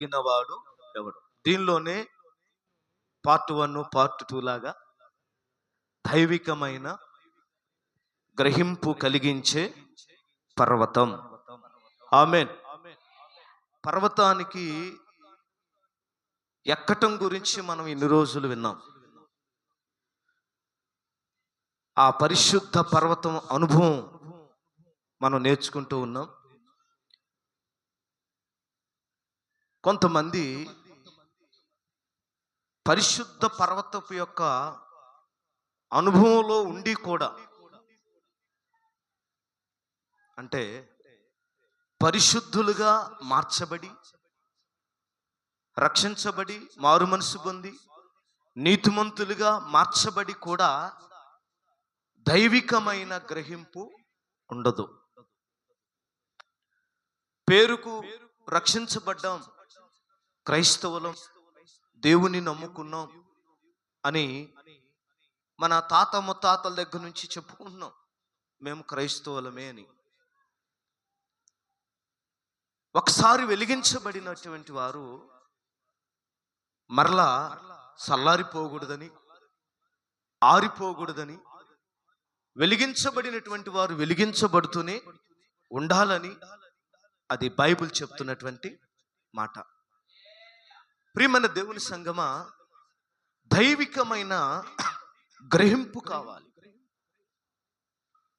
వాడు ఎవడు? దీనిలోనే పార్ట్ 1 పార్ట్ 2 లాగా దైవికమైన గ్రహింపు కలిగించే పర్వతం. ఆమేన్. పర్వతానికి ఎక్కటం గురించి మనం ఇన్ని రోజులు విన్నాం. ఆ పరిశుద్ధ పర్వతం అనుభవం మనం నేర్చుకుంటూ ఉన్నాం. కొంతమంది పరిశుద్ధ పర్వతపు యొక్క అనుభవంలో ఉండి కూడా, అంటే పరిశుద్ధులుగా మార్చబడి, రక్షించబడి, మారు మనసు పొంది, నీతిమంతులుగా మార్చబడి కూడా దైవికమైన గ్రహింపు ఉండదు. పేరుకు రక్షించబడ్డాం, క్రైస్తవులం, దేవుని నమ్ముకున్నాం అని మన తాత ముత్తాతల దగ్గర నుంచి చెప్పుకుంటున్నాం, మేము క్రైస్తవులమే అని. ఒకసారి వెలిగించబడినటువంటి వారు మరలా చల్లారిపోకూడదని, ఆరిపోకూడదని, వెలిగించబడినటువంటి వారు వెలిగించబడుతూనే ఉండాలని అది బైబిల్ చెప్తున్నటువంటి మాట. ప్రియమైన దేవుని సంగమా, దైవికమైన గ్రహింపు కావాలి.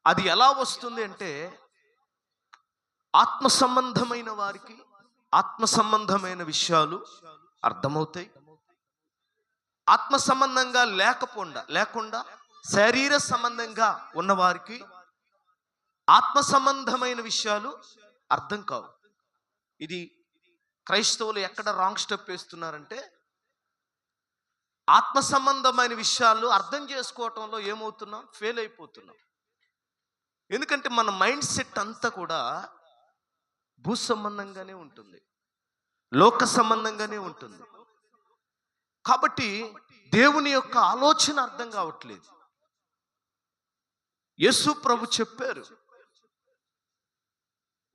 అది ఎలా వస్తుంది అంటే, ఆత్మ సంబంధమైన వారికి ఆత్మ సంబంధమైన విషయాలు అర్థమవుతాయి. ఆత్మ సంబంధంగా లేకుండా శరీర సంబంధంగా ఉన్నవారికి ఆత్మ సంబంధమైన విషయాలు అర్థం కావు. ఇది క్రైస్తవులు ఎక్కడ రాంగ్ స్టెప్ వేస్తున్నారంటే, ఆత్మ సంబంధమైన విషయాలు అర్థం చేసుకోవటంలో ఏమవుతున్నాం? ఫెయిల్ అయిపోతున్నాం. ఎందుకంటే మన మైండ్ సెట్ అంతా కూడా భూ సంబంధంగానే ఉంటుంది, లోక సంబంధంగానే ఉంటుంది. కాబట్టి దేవుని యొక్క ఆలోచన అర్థం కావట్లేదు. యేసు ప్రభు చెప్పారు,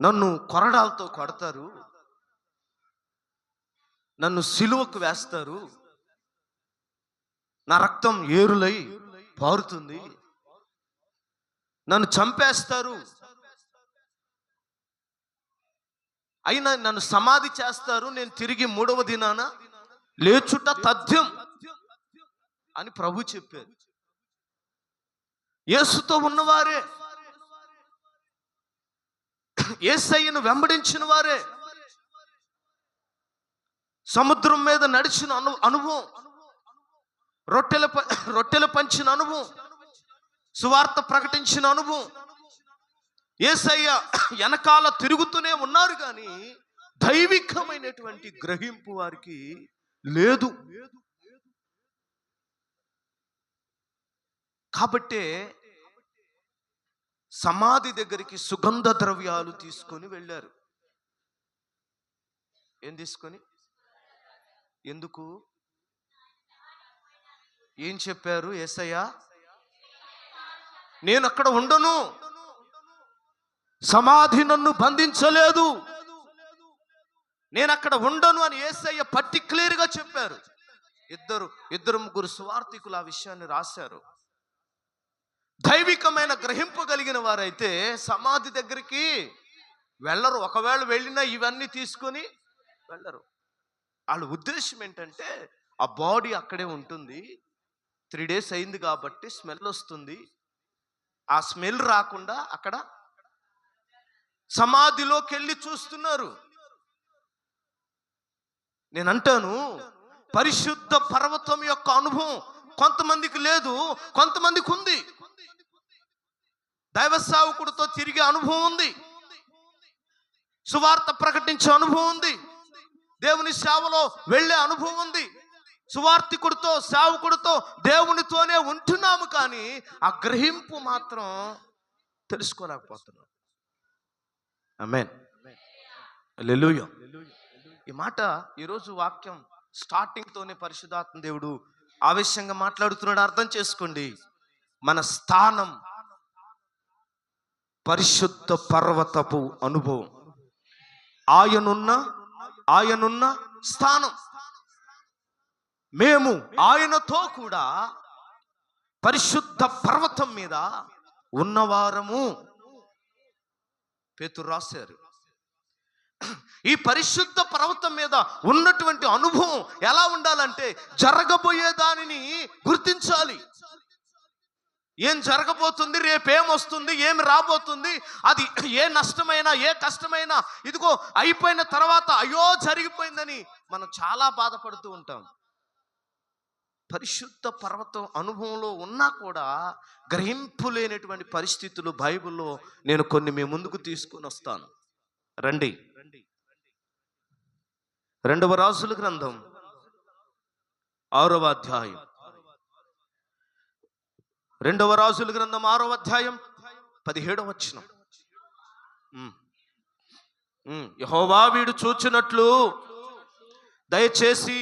నన్ను కొరడాలతో కొడతారు, నన్ను సిలువకు వేస్తారు, నా రక్తం ఏరులై పారుతుంది, నన్ను చంపేస్తారు, అయినా నన్ను సమాధి చేస్తారు, నేను తిరిగి 3వ దినాన లేచుట తథ్యం అని ప్రభు చెప్పారు. యేసుతో ఉన్నవారే, యేసయ్యను వెంబడించిన వారే, సముద్రం మీద నడిచిన అనుభవం, రొట్టెలు పంచిన అనుభవం, సువార్త ప్రకటించిన అనుభవం, యేసయ్య వెనకాల తిరుగుతూనే ఉన్నారు, కానీ దైవికమైనటువంటి గ్రహింపు వారికి లేదు. కాబట్టే సమాధి దగ్గరికి సుగంధ ద్రవ్యాలు తీసుకొని వెళ్ళారు. ఏం తీసుకొని? ఎందుకు? ఏం చెప్పారు యేసయ్య? నేను అక్కడ ఉండను, సమాధి నన్ను బంధించలేదు, నేను అక్కడ ఉండను అని యేసయ్య పర్టిక్యులర్గా చెప్పారు. ఇద్దరు ముగ్గురు సువార్థికులు ఆ విషయాన్ని రాశారు. దైవికమైన గ్రహింపు కలిగిన వారైతే సమాధి దగ్గరికి వెళ్ళరు. ఒకవేళ వెళ్ళినా ఇవన్నీ తీసుకొని వెళ్ళరు. వాళ్ళ ఉద్దేశం ఏంటంటే, ఆ బాడీ అక్కడే ఉంటుంది, 3 days అయింది కాబట్టి స్మెల్ వస్తుంది, ఆ స్మెల్ రాకుండా అక్కడ సమాధిలోకి వెళ్ళి చూస్తున్నారు. నేను అంటాను, పరిశుద్ధ పర్వతం యొక్క అనుభవం కొంతమందికి లేదు, కొంతమందికి ఉంది. దైవ సేవకుడితో తిరిగే అనుభవం ఉంది, సువార్త ప్రకటించే అనుభవం ఉంది, దేవుని సేవలో వెళ్ళే అనుభవం ఉంది. సువార్తికుడితో సేవకుడితో దేవునితోనే ఉంటున్నాము, కానీ ఆ గ్రహింపు మాత్రం తెలుసుకోలేకపోతున్నాం. ఆమేన్. హల్లెలూయా. ఈ మాట ఈరోజు వాక్యం స్టార్టింగ్తోనే పరిశుద్ధాత్మ దేవుడు ఆవేశంగా మాట్లాడుతున్నాడు. అర్థం చేసుకోండి, మన స్థానం పరిశుద్ధ పర్వతపు అనుభవం. ఆయనున్న స్థానం. మేము ఆయనతో కూడా పరిశుద్ధ పర్వతం మీద ఉన్నవారము. పేతురు రాశారు. ఈ పరిశుద్ధ పర్వతం మీద ఉన్నటువంటి అనుభవం ఎలా ఉండాలంటే జరగబోయే దానిని గుర్తించాలి. ఏం జరగబోతుంది, రేపేమొస్తుంది, ఏమి రాబోతుంది, అది ఏ నష్టమైనా ఏ కష్టమైనా ఇదిగో అయిపోయిన తర్వాత అయ్యో జరిగిపోయిందని మనం చాలా బాధపడుతూ ఉంటాం. పరిశుద్ధ పర్వతం అనుభవంలో ఉన్నా కూడా గ్రహింపు లేనటువంటి పరిస్థితులు బైబిల్లో నేను కొన్ని మీ ముందుకు తీసుకొని వస్తాను. రండి. 2వ రాజుల గ్రంథం 6వ అధ్యాయం. 2వ రాజుల గ్రంథం 6వ అధ్యాయం 17వ వచనం. యెహోవా వీడు చూచినట్లు దయచేసి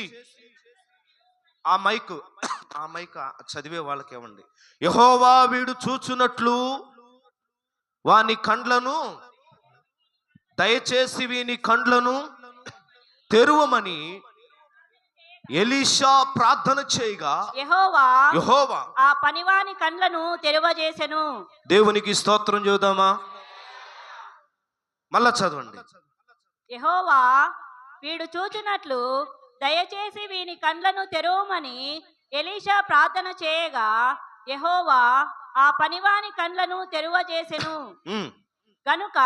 ఆ మైక్ చదివే వాళ్ళకి ఏమండి. యెహోవా వీడు చూచున్నట్లు వాని కండ్లను దయచేసి వీని కండ్లను తెరువమని ఎలీషా ప్రార్థన చేయగా యెహోవా ఆ పనివాని కండ్లను తెరువజేసెను. దేవునికి స్తోత్రం చూద్దామా? మళ్ళా చదవండి. యెహోవా వీడు చూచున్నట్లు దయచేసి వీని కండ్లను తెరవమని ఎలీషా ప్రార్థన చేయగా యెహోవా ఆ పనివాని కండ్లను తెరువజేసెను. గనుక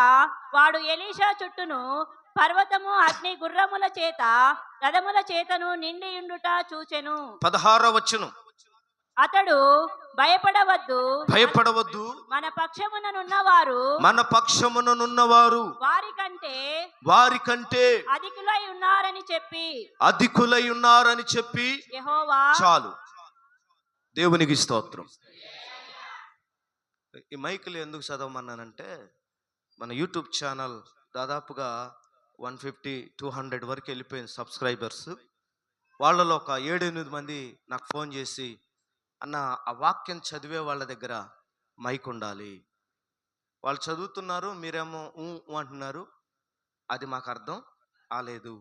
వాడు ఎలీషా చుట్టూను పర్వతము అగ్ని గుర్రముల చేత రథముల చేతను నిండియుండుట చూచెను. 16వ వచనం. అతడు భయపడవద్దు మన పక్షముననున్నవారు వారికంటే అధికులై ఉన్నారని చెప్పి యెహోవా. చాలు. దేవునికి స్తోత్రం. ఈ మైకులు ఎందుకు చదవమన్నానంటే మన యూట్యూబ్ ఛానల్ దాదాపుగా 150-200 వరకు వెళ్ళిపోయింది సబ్స్క్రైబర్స్. వాళ్ళలో ఒక 7-8 మంది నాకు ఫోన్ చేసి, అన్న ఆ వాక్యం చదివే వాళ్ళ దగ్గర మైక్ ఉండాలి, వాళ్ళు చదువుతున్నారు మీరేమో అంటున్నారు, అది మాకు అర్థం కాలేదు,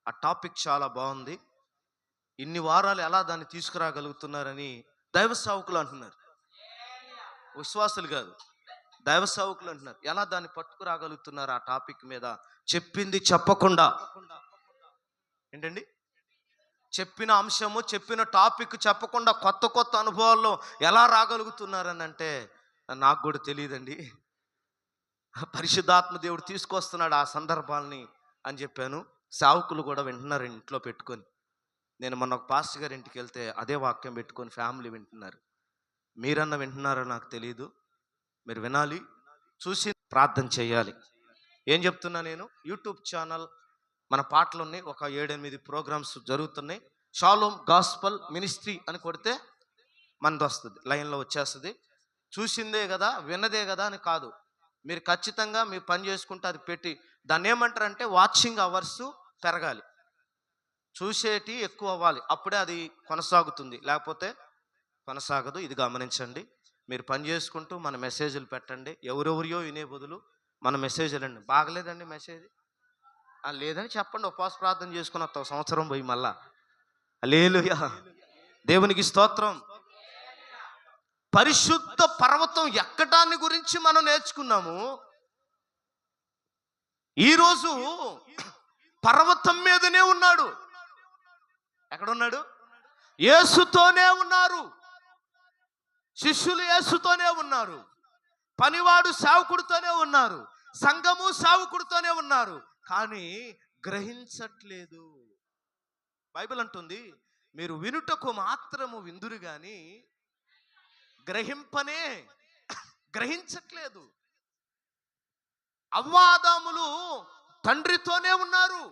ఆ టాపిక్ చాలా బాగుంది, ఇన్ని వారాలు ఎలా దాన్ని తీసుకురాగలుగుతున్నారని దైవ సేవకులు అంటున్నారు. విశ్వాసులు కాదు, దైవ సేవకులు అంటున్నారు. ఎలా దాన్ని పట్టుకురాగలుగుతున్నారు ఆ టాపిక్ మీద? చెప్పింది చెప్పకుండా ఏంటండి, చెప్పిన అంశము చెప్పిన టాపిక్ చెప్పకుండా కొత్త కొత్త అనుభవాల్లో ఎలా రాగలుగుతున్నారని అంటే నాకు కూడా తెలియదండి. పరిశుద్ధాత్మ దేవుడు తీసుకొస్తున్నాడు ఆ సందర్భాలని అని చెప్పాను. సేవకులు కూడా వింటున్నారు ఇంట్లో పెట్టుకొని. నేను మొన్న ఒక పాస్టర్ గారి ఇంటికి వెళ్తే అదే వాక్యం పెట్టుకొని ఫ్యామిలీ వింటున్నారు. మీరన్నా వింటున్నారో నాకు తెలియదు. మీరు వినాలి, చూసి ప్రార్థన చేయాలి. ఏం చెప్తున్నా నేను, యూట్యూబ్ ఛానల్ మన పాటలు ఉన్నాయి, ఒక 7-8 ప్రోగ్రామ్స్ జరుగుతున్నాయి. షాలోమ్ గాస్పల్ మినిస్ట్రీ అని కొడితే మనది వస్తుంది, లైన్లో వచ్చేస్తుంది. చూసిందే కదా విన్నదే కదా అని కాదు, మీరు ఖచ్చితంగా మీ పని చేసుకుంటే అది పెట్టి దాన్ని ఏమంటారంటే వాచింగ్ అవర్స్ పెరగాలి, చూసేటి ఎక్కువ అవ్వాలి, అప్పుడే అది కొనసాగుతుంది, లేకపోతే కొనసాగదు. ఇది గమనించండి. మీరు పని చేసుకుంటూ మన మెసేజ్లు పెట్టండి. ఎవరెవరియో వినే బదులు మన మెసేజ్లు అండి. బాగలేదండి మెసేజ్ లేదని చెప్పండి, ఉపవాస ప్రార్థన చేసుకుని వస్తాం సంవత్సరం పోయి మళ్ళా. హల్లెలూయా, దేవునికి స్తోత్రం. పరిశుద్ధ పర్వతం ఎక్కడాన్ని గురించి మనం నేర్చుకున్నాము. ఈరోజు పర్వతం మీదనే ఉన్నాడు. ఎక్కడున్నాడు? యేసుతోనే ఉన్నారు. శిష్యులు యేసుతోనే ఉన్నారు, పనివాడు సేవకుడితోనే ఉన్నారు, సంఘము సేవకుడితోనే ఉన్నారు. కానీ గ్రహించట్లేదు. బైబిల్ అంటుంది, మీరు వినుటకు మాత్రము విందురు గాని గ్రహించట్లేదు. అవ్వాదాములు తండ్రితోనే ఉన్నారు,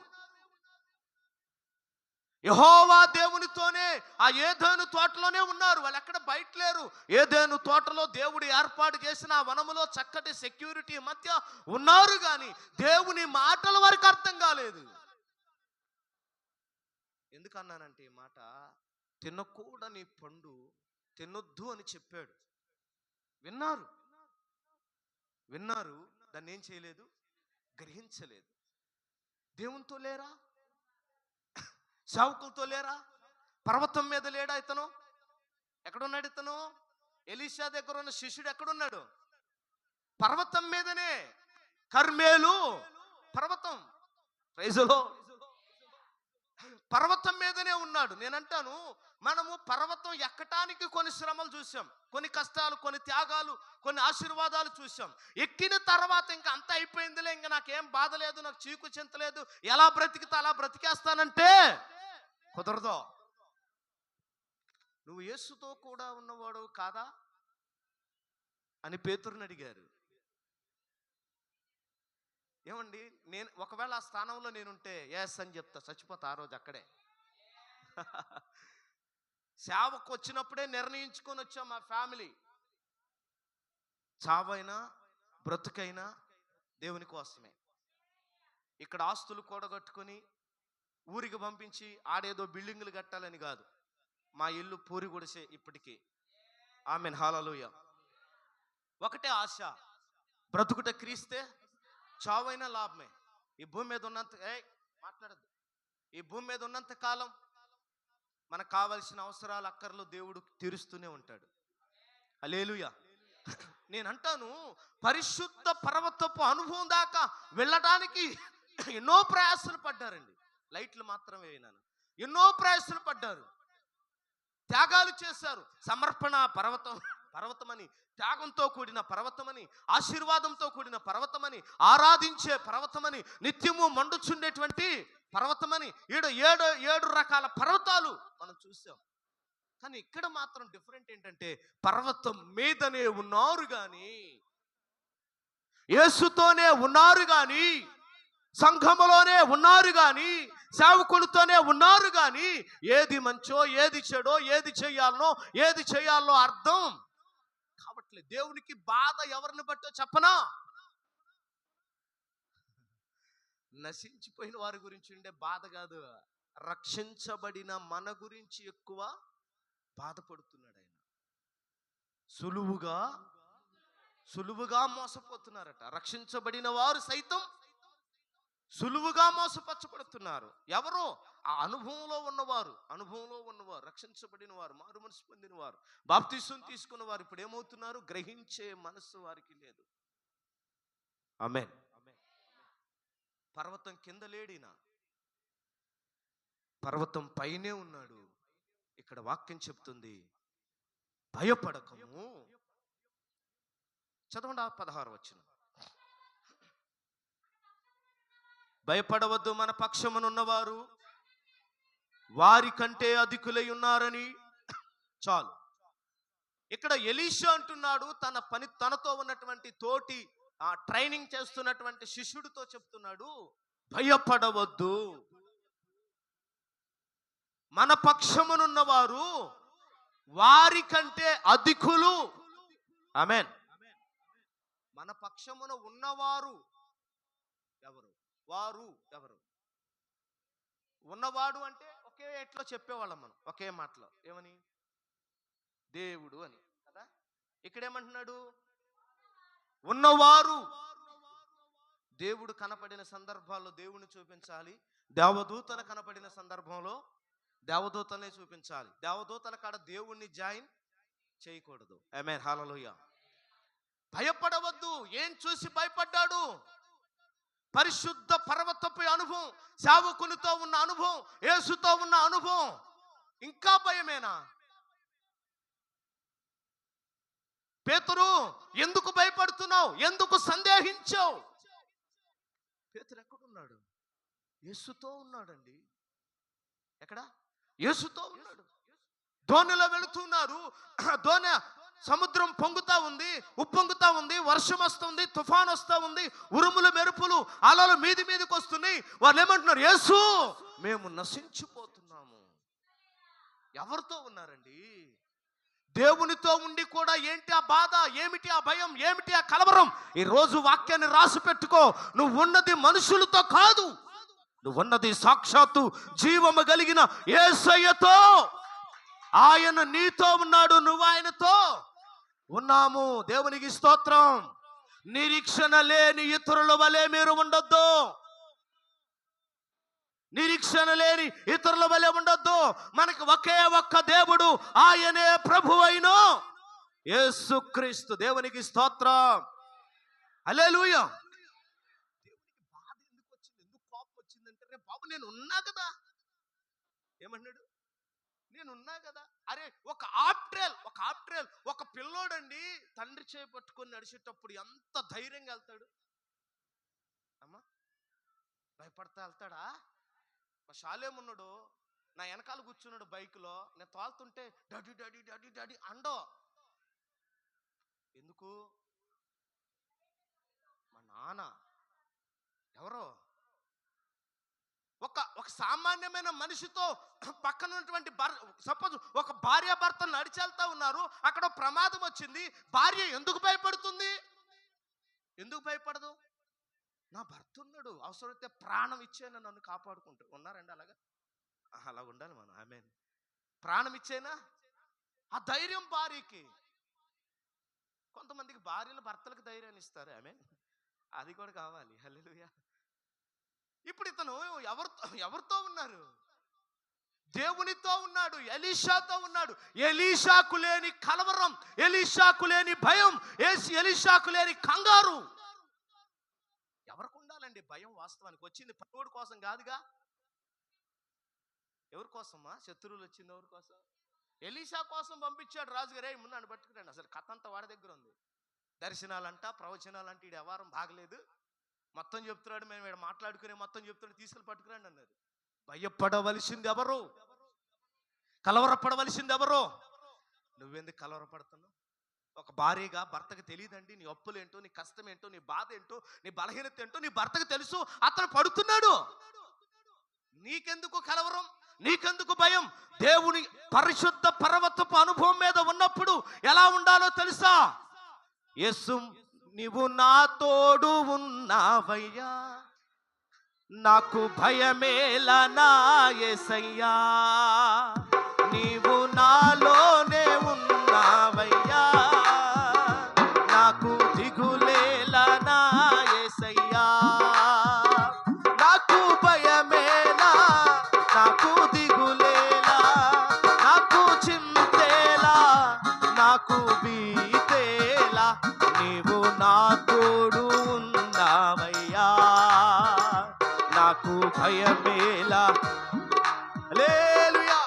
యెహోవా దేవునితోనే ఆ ఏదెను తోటలోనే ఉన్నారు. వాళ్ళు ఎక్కడ బయట లేరు. ఏదెను తోటలో దేవుడు ఏర్పాటు చేసిన ఆ వనములో చక్కటి సెక్యూరిటీ మధ్య ఉన్నారు, కానీ దేవుని మాటల వరకు అర్థం కాలేదు. ఎందుకన్నానంటే ఈ మాట, తినకూడని పండు తినొద్దు అని చెప్పాడు. విన్నారు, దాన్ని ఏం చేయలేదు, గ్రహించలేదు. దేవునితో లేరా? సేవకులతో లేరా? పర్వతం మీద లేడా ఇతను? ఎక్కడున్నాడు ఇతను? ఎలీషా దగ్గర ఉన్న శిష్యుడు ఎక్కడున్నాడు? పర్వతం మీదనే. కర్మేలు పర్వతం. ప్రైజులో పర్వతం మీదనే ఉన్నాడు. నేనంటాను, మనము పర్వతం ఎక్కటానికి కొన్ని శ్రమలు చూసాం, కొన్ని కష్టాలు, కొన్ని త్యాగాలు, కొన్ని ఆశీర్వాదాలు చూసాం. ఎక్కిన తర్వాత ఇంకా అంత అయిపోయిందిలే, ఇంకా నాకేం బాధ లేదు, నాకు చీకు చింత లేదు, ఎలా బ్రతికితే అలా బ్రతికేస్తానంటే కుదరదు. నువ్వు యేసుతో కూడా ఉన్నవాడు కాదా అని పేతురుని అడిగారు. ఏమండి, నేను ఒకవేళ ఆ స్థానంలో నేనుంటే ఎస్ అని చెప్తా, చచ్చిపోతా ఆ రోజు అక్కడే. సేవకు వచ్చినప్పుడే నిర్ణయించుకొని వచ్చాం మా ఫ్యామిలీ, చావైనా బ్రతుకైనా దేవుని కోసమే. ఇక్కడ ఆస్తులు కూడగట్టుకొని ఊరికి పంపించి ఆడేదో బిల్డింగులు కట్టాలని కాదు. మా ఇల్లు పూరి గుడిసే ఇప్పటికీ. ఆమెన్, హల్లెలూయా. ఒకటే ఆశ, బ్రతుకుట క్రీస్తే, చావైనా లాభమే. ఈ భూమి మీద ఉన్నంత మాట్లాడద్దు. ఈ భూమి మీద ఉన్నంత కాలం మనకు కావలసిన అవసరాలు, అక్కర్లు దేవుడు తీరుస్తూనే ఉంటాడు. హల్లెలూయా. నేను అంటాను, పరిశుద్ధ పర్వతపు అనుభవం దాకా వెళ్ళడానికి ఎన్నో ప్రయాసాలు పడ్డారండి. లైట్లు మాత్రమే అయినాను, ఎన్నో ప్రయాసాలు పడ్డారు, త్యాగాలు చేశారు. సమర్పణ పర్వతమని, త్యాగంతో కూడిన పర్వతమని, ఆశీర్వాదంతో కూడిన పర్వతమని, ఆరాధించే పర్వతమని, నిత్యము మండుచుండేటువంటి పర్వతమని, ఏడు రకాల పర్వతాలు మనం చూసాం. కానీ ఇక్కడ మాత్రం డిఫరెంట్ ఏంటంటే, పర్వతం మీదనే ఉన్నారు కానీ, యేసుతోనే ఉన్నారు కానీ, సంఘములోనే ఉన్నారు కానీ, సేవకులతోనే ఉన్నారు కానీ, ఏది మంచో, ఏది చెడో, ఏది చేయాలనో అర్థం కావట్లేదు. దేవునికి బాధ ఎవరిని బట్టో చెప్పనా? నశించిపోయిన వారి గురించి ఉండే బాధ కాదు, రక్షించబడిన మన గురించి ఎక్కువ బాధపడుతున్నాడు ఆయన. సులువుగా మోసపోతున్నారట. రక్షించబడిన వారు సైతం సులువుగా మోసపరచబడుతున్నారు. ఎవరో ఆ అనుభవంలో ఉన్నవారు, రక్షించబడిన వారు, మారు మనసు పొందిన వారు, బాప్తిసం తీసుకున్న వారు ఇప్పుడు ఏమవుతున్నారు? గ్రహించే మనసు వారికి లేదు. ఆమేన్. పర్వతం కింద లేడిన, పర్వతం పైనే ఉన్నాడు. ఇక్కడ వాక్యం చెప్తుంది, భయపడకము. చదవండి 16 వచనం. భయపడవద్దు, మన పక్షమునున్నవారు వారి కంటే అధికులై ఉన్నారని. చాలు. ఇక్కడ ఎలీషా అంటున్నాడు, తనతో ఉన్నటువంటి తోటి ట్రైనింగ్ చేస్తున్నటువంటి శిష్యుడితో చెప్తున్నాడు, భయపడవద్దు, మన పక్షమునున్నవారు వారి కంటే అధికులు. ఆమేన్. మన పక్షమున ఉన్నవారు ఎవరు? వారు ఎవరు? ఉన్నవాడు అంటే ఒకే ఎట్లా చెప్పేవాళ్ళం మనం, ఒకే మాటలో ఏమని? దేవుడు అని కదా. ఇక్కడేమంటున్నాడు? ఉన్నవారు. దేవుడు కనపడిన సందర్భాల్లో దేవుని చూపించాలి, దేవదూతలు కనపడిన సందర్భంలో దేవదూతలనే చూపించాలి. దేవదూతల కాడ దేవుణ్ణి జాయిన్ చేయకూడదు. ఆమేన్, హల్లెలూయా. భయపడవద్దు. ఏం చూసి భయపడ్డాడు? పరిశుద్ధ పర్వతపు అనుభవం, సేవకునితో ఉన్న అనుభవం, యేసుతో ఉన్న అనుభవం. ఇంకా భయమేనా? పేతురు, ఎందుకు భయపడుతున్నావు? ఎందుకు సందేహించావు? పేతురు ఎక్కడున్నాడు? యేసుతో ఉన్నాడండి. ఎక్కడ? యేసుతో ఉన్నాడు. ధోనిలో వెళుతున్నారు. ధోని సముద్రం పొంగుతా ఉంది, ఉప్పొంగుతా ఉంది, వర్షం వస్తుంది, తుఫాన్ వస్తూ ఉంది, ఉరుములు మెరుపులు అలలు మీదికి వస్తున్నాయి. వాళ్ళు ఏమంటున్నారు? యేసు, మేము నశించిపోతున్నాము. ఎవరితో ఉన్నారండి? దేవునితో ఉండి కూడా ఏంటి ఆ బాధ, ఏమిటి ఆ భయం, ఏమిటి ఆ కలవరం? ఈ రోజు వాక్యాన్ని రాసి పెట్టుకో. నువ్వు ఉన్నది మనుషులతో కాదు, నువ్వు ఉన్నది సాక్షాత్తు జీవము కలిగిన యేసయ్యతో. ఆయన నీతో ఉన్నాడు, నువ్వు ఆయనతో ఉన్నాము. దేవునికి స్తోత్రం. నిరీక్షణ లేని ఇతరుల వలె మీరు ఉండొద్దు. నిరీక్షణ లేని ఇతరుల వలె ఉండొద్దు. మనకి ఒకే ఒక్క దేవుడు, ఆయనే ప్రభువైన యేసుక్రీస్తు. దేవునికి స్తోత్రం. హల్లెలూయా. దేవునికి బాధ ఎందుకు వచ్చింది, ఎందుకు కోపం వచ్చిందంటే, రే బాబు నేను ఉన్నా కదా. ఏమన్నాడు? నేను ఉన్నా కదా. అరే ఒక ఆప్ట్రేల్ ఒక పిల్లోడండి తండ్రి చేయి పట్టుకొని నడిచేటప్పుడు ఎంత ధైర్యంగా వెళ్తాడు అమ్మా. భయపడతా వెళ్తాడా? మా శాలేమున్నాడు నా వెనకాల కూర్చున్నాడు బైక్లో, నేను తోలుతుంటే డాడీ డాడీ డాడీ డాడీ అండో. ఎందుకు? మా నాన్న ఎవరో ఒక సామాన్యమైన మనిషితో పక్కన ఉన్నటువంటి సపోజ్ ఒక భార్య భర్త నడిచెళ్తా ఉన్నారు, అక్కడ ప్రమాదం వచ్చింది. భార్య ఎందుకు భయపడుతుంది? ఎందుకు భయపడదు? నా భర్త ఉన్నాడు, అవసరమైతే ప్రాణం ఇచ్చేనా నన్ను కాపాడుకుంటాడు. ఉన్నారండి అలాగా? అలా ఉండాలి మనం. ఆమేన్. ప్రాణం ఇచ్చేనా ఆ ధైర్యం భార్యకి. కొంతమందికి భార్యలు భర్తలకు ధైర్యాన్ని ఇస్తారు. ఆమేన్. అది కూడా కావాలి. హల్లెలూయా. ఇప్పుడు ఇతను ఎవరితో ఉన్నారు? దేవునితో ఉన్నాడు, ఎలీషాతో ఉన్నాడు. ఎలీషాకు లేని కలవరం, ఎలీషాకు లేని భయం, ఎలీషాకు లేని కంగారు. ఎవరికి ఉండాలండి భయం? వాస్తవానికి వచ్చింది పనివాడి కోసం కాదుగా. ఎవరి కోసమా? శత్రువులు వచ్చింది ఎవరి కోసం? ఎలీషా కోసం పంపించాడు రాజుగారే, ముందు నన్ను పట్టుకురండి. అసలు కథ అంతా వాడి దగ్గర ఉంది. దర్శనాలంట, ప్రవచనాలంట, ఈ వ్యవహారం బాగలేదు, మొత్తం చెప్తున్నాడు, మేము ఇక్కడ మాట్లాడుకునే మొత్తం చెప్తున్నాడు, తీసుకెళ్ళి పట్టుకురండి అన్నారు. భయపడవలసింది ఎవరు? కలవరపడవలసింది ఎవరు? నువ్వెందుకు కలవరపడుతున్నావు? ఒక భార్యగా భర్తకు తెలియదండి నీ అప్పులేంటో, నీ కష్టం ఏంటో, నీ బాధ ఏంటో, నీ బలహీనత ఏంటో నీ భర్తకు తెలుసు. అతను పడుతున్నాడు. నీకెందుకు కలవరం? నీకెందుకు భయం? దేవుని పరిశుద్ధ పర్వతపు అనుభవం మీద ఉన్నప్పుడు ఎలా ఉండాలో తెలుసా? యేసు నీవు నా తోడు ఉన్నావయ్యా, నాకు భయమేలా నా యేసయ్యా, నీవు నాలోనే ఉన్నావయ్యా, నాకు దిగులేలా నా యేసయ్యా, నాకు భయమేలా, నాకు దిగులేలా, నాకు చింతేలా, నాకు బీతేలా, నీవు నా తోడు ఉన్నావయ్యా, నాకు భయమేలా. హల్లెలూయా.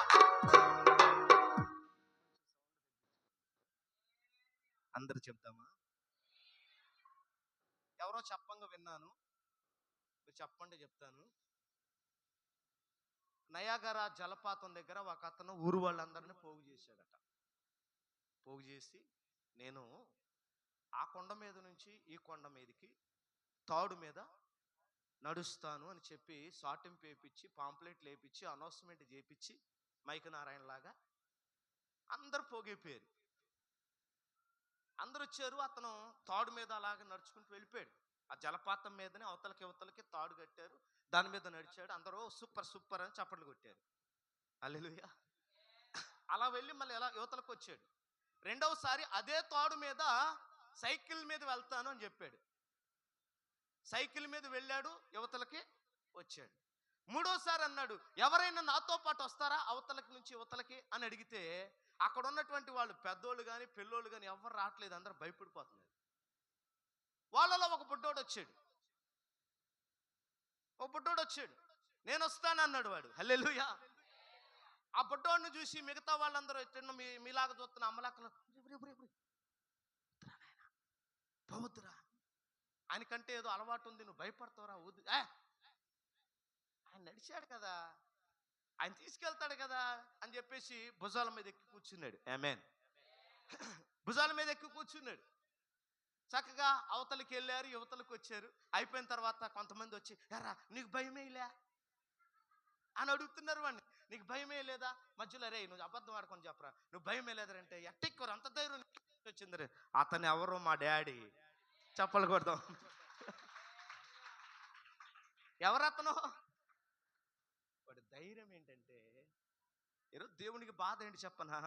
అందరు చెప్తామా? ఎవరో చెప్పంగా విన్నాను, మీరు చెప్పండి చెప్తాను. నయాగరా జలపాతం దగ్గర ఒక అతను ఊరు వాళ్ళందరినీ పోగు చేశాడట. పోగు చేసి, నేను ఆ కొండ మీద నుంచి ఈ కొండ మీదకి తాడు మీద నడుస్తాను అని చెప్పి సాటింపు వేయించి, పాంప్లెట్లు వేయించి, అనౌన్స్మెంట్ చేయించి, మైక్ నారాయణ లాగా అందరు పోగైపోయారు. అందరు వచ్చారు. అతను తాడు మీద అలాగే నడుచుకుంటూ వెళ్ళిపోయాడు. ఆ జలపాతం మీదనే అవతలకి తాడు కట్టారు, దాని మీద నడిచాడు. అందరూ సూపర్ సూపర్ అని చప్పట్లు కొట్టారు. హల్లెలూయా. అలా వెళ్ళి మళ్ళీ ఎలా యువతలకు వచ్చాడు. రెండవసారి అదే తాడు మీద సైకిల్ మీద వెళ్తాను అని చెప్పాడు. సైకిల్ మీద వెళ్ళాడు, యువతలకి వచ్చాడు. మూడోసారి అన్నాడు, ఎవరైనా నాతో పాటు వస్తారా అవతలకి నుంచి యువతలకి అని అడిగితే, అక్కడ ఉన్నటువంటి వాళ్ళు పెద్దోళ్ళు కానీ పిల్లోళ్ళు కానీ ఎవరు రావట్లేదు, అందరూ భయపడిపోతున్నారు. వాళ్ళలో ఒక బుడ్డోడు వచ్చాడు. నేను వస్తాను అన్నాడు వాడు. హల్లెలూయా. ఆ బుడ్డోడిని చూసి మిగతా వాళ్ళందరూ మీలాగా చూస్తున్న అమ్మలాక్కలు, పోవద్దురా, ఆయనకంటే ఏదో అలవాటు ఉంది, నువ్వు భయపడతావురా, వద్దు. ఆయన నడిచాడు కదా, ఆయన తీసుకెళ్తాడు కదా అని చెప్పేసి భుజాల మీద ఎక్కి కూర్చున్నాడు. ఆమేన్. భుజాల మీద ఎక్కి కూర్చున్నాడు. చక్కగా అవతలకి వెళ్ళారు, యువతలకు వచ్చారు. అయిపోయిన తర్వాత కొంతమంది వచ్చి, ఎరా నీకు భయమేలే అని అడుగుతున్నారు వాడిని. నీకు భయమే లేదా? మధ్యలో, రే నువ్వు అబద్ధం ఆడుకొని చెప్పరా, నువ్వు భయమే లేదంటే, ఎట్టెక్కరు అంత ధైర్యం వచ్చింది రే. అతను ఎవరు? మా డాడీ. చెప్పలు కొడదాం. ఎవరతను? వాడి ధైర్యం ఏంటంటే, ఈరోజు దేవునికి బాధ ఏంటి చెప్పనా?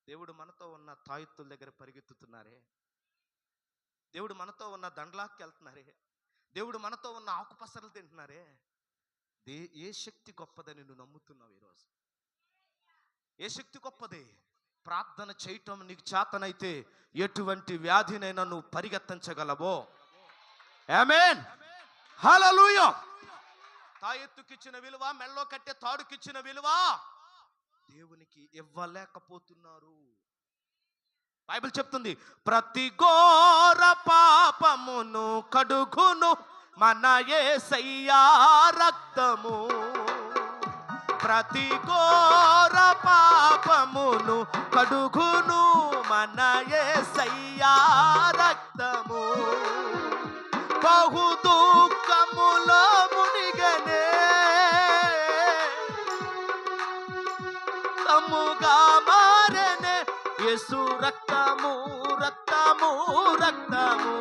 దేవుడు మనతో ఉన్న తాయెత్తుల దగ్గర పరిగెత్తుతున్నారే, దేవుడు మనతో ఉన్న దండలాక్కి వెళ్తున్నారే, దేవుడు మనతో ఉన్న ఆకుపసరలు తింటున్నారే, ఏ శక్తి గొప్పదని నువ్వు నమ్ముతున్నావు ఈరోజు? ఏ శక్తి గొప్పది? ప్రార్థన చేయటం నీకు చేతనైతే ఎటువంటి వ్యాధినైనా నువ్వు పరిగెత్తించగలవో. ఆమేన్, హల్లెలూయా. తాయెత్తుకిచ్చిన విలువ, మెళ్ళో కట్టే తాడుకిచ్చిన విలువ దేవునికి ఇవ్వలేకపోతున్నారు. బైబిల్ చెప్తుంది, ప్రతి ఘోర పాపమును కడుగును మన యేసయ్యా రక్తము. ప్రతి ఘోర పాపమును కడుగును మన యేసయ్యా రక్తము. బహు దుఃఖములో మునిగనే తముగా మారనే యేసు రక్తము, రక్తము, రక్తము,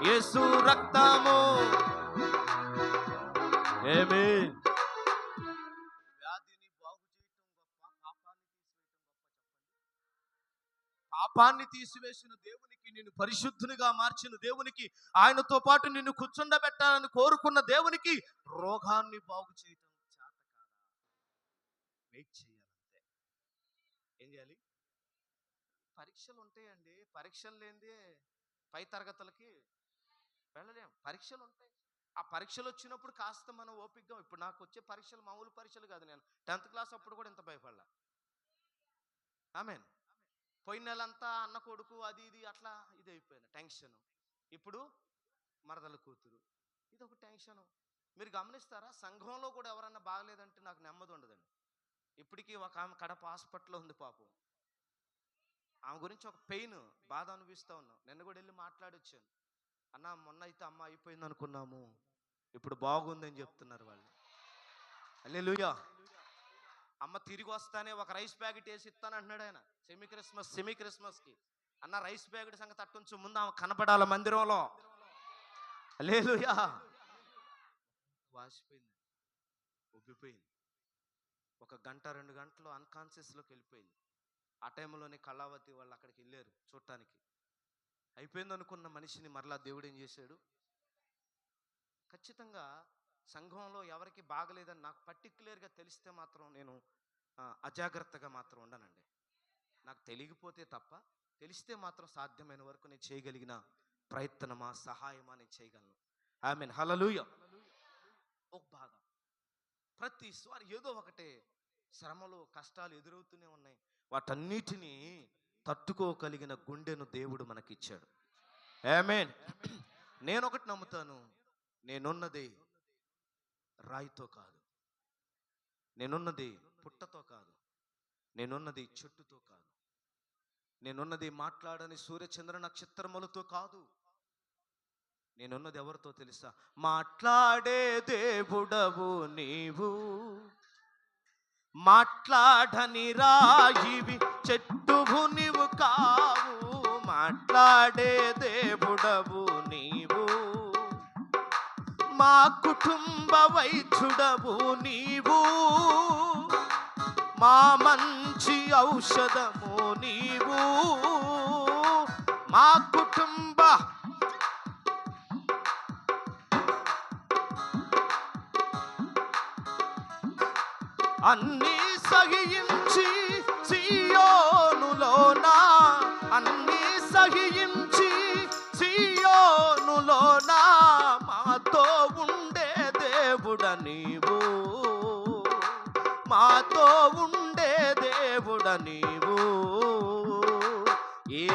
యేసు రక్తము. ఆమేన్. వ్యాధిని బాగు చేయటం గొప్ప, పాపాన్ని తీసివేసిన దేవునికి, నిన్ను పరిశుద్ధునిగా మార్చిన దేవునికి, ఆయనతో పాటు నిన్ను కూర్చుండబెట్టాలని కోరుకున్న దేవునికి రోగాన్ని బాగు చేయటం చేత కాదా? వెయిట్ చేయాలంతే. ఏం చేయాలి? పరీక్షలు ఉంటాయండి. పరీక్షలు లేనిదే పై తరగతులకి వెళ్ళలేం. పరీక్షలు ఉంటాయి. ఆ పరీక్షలు వచ్చినప్పుడు కాస్త మనం ఓపికగా, ఇప్పుడు నాకు వచ్చే పరీక్షలు మామూలు పరీక్షలు కాదు. నేను 10th క్లాస్ అప్పుడు కూడా ఇంత భయపడలా. ఆమేన్. పోయిన నెలంతా అన్న కొడుకు అది ఇది అట్లా ఇది అయిపోయిన టెన్షన్. ఇప్పుడు మరదల కూతురు, ఇది ఒక టెన్షను. మీరు గమనిస్తారా, సంఘంలో కూడా ఎవరన్నా బాగలేదంటే నాకు నెమ్మది ఉండదండి. ఇప్పటికీ ఒక ఆమె కడప హాస్పిటల్లో ఉంది పాపం. ఆమె గురించి ఒక పెయిన్, బాధ అనిపిస్తూ ఉన్నాం. నిన్న కూడా వెళ్ళి మాట్లాడొచ్చాను. అన్న మొన్న అయితే అమ్మ అయిపోయింది అనుకున్నాము, ఇప్పుడు బాగుందని చెప్తున్నారు వాళ్ళు. హల్లెలూయా. అమ్మ తిరిగి వస్తానే ఒక రైస్ ప్యాకెట్ వేసి ఇస్తానంటున్నాడు ఆయన. సెమీ క్రిస్మస్కి అన్న రైస్ ప్యాకెట్ సంగతి అట్టుంచు, ముందు ఆమె కనపడాల మందిరంలో. హల్లెలూయా. వాసిపోయింది, ఉబ్బిపోయింది. 1 గంట 2 గంటలు అన్కాన్షియస్లోకి వెళ్ళిపోయింది. ఆ టైంలోనే కళావతి వాళ్ళు అక్కడికి వెళ్ళారు చూడటానికి. అయిపోయింది అనుకున్న మనిషిని మరలా దేవుడు ఏం చేశాడు? ఖచ్చితంగా సంఘంలో ఎవరికి బాగలేదని నాకు పర్టిక్యులర్గా తెలిస్తే మాత్రం నేను అజాగ్రత్తగా మాత్రం ఉండనండి. నాకు తెలియకపోతే తప్ప, తెలిస్తే మాత్రం సాధ్యమైన వరకు నేను చేయగలిగిన ప్రయత్నమా, సహాయమా నేను చేయగలను. ఆమేన్, హల్లెలూయా. ఒక బాధ ప్రతిసారి ఏదో ఒకటే శ్రమలు, కష్టాలు ఎదురవుతూనే ఉన్నాయి. వాటన్నిటినీ తట్టుకోగలిగిన గుండెను దేవుడు మనకిచ్చాడు. ఆమేన్. నేను ఒకటి నమ్ముతాను, నేనున్నది రాయితో కాదు, నేనున్నది పుట్టతో కాదు, నేనున్నది చెట్టుతో కాదు, నేనున్నది మాట్లాడని సూర్యచంద్ర నక్షత్రములతో కాదు. నేనున్నది ఎవరితో తెలుసా? మాట్లాడే దేవుడవు నీవు, మాట్లాడని రాయివి చెట్టువు నీవు కావు. మాట్లాడే దేవుడవు నీవు, మా కుటుంబ వైద్యుడవు నీవు, మా మంచి ఔషధము నీవు, మా కుటుంబ అన్నీ సహించి సియోనులోన, అన్నీ సహించి సియోనులోన మాతో ఉండే దేవుడ నీవు, మాతో ఉండే దేవుడ నీవు. ఏ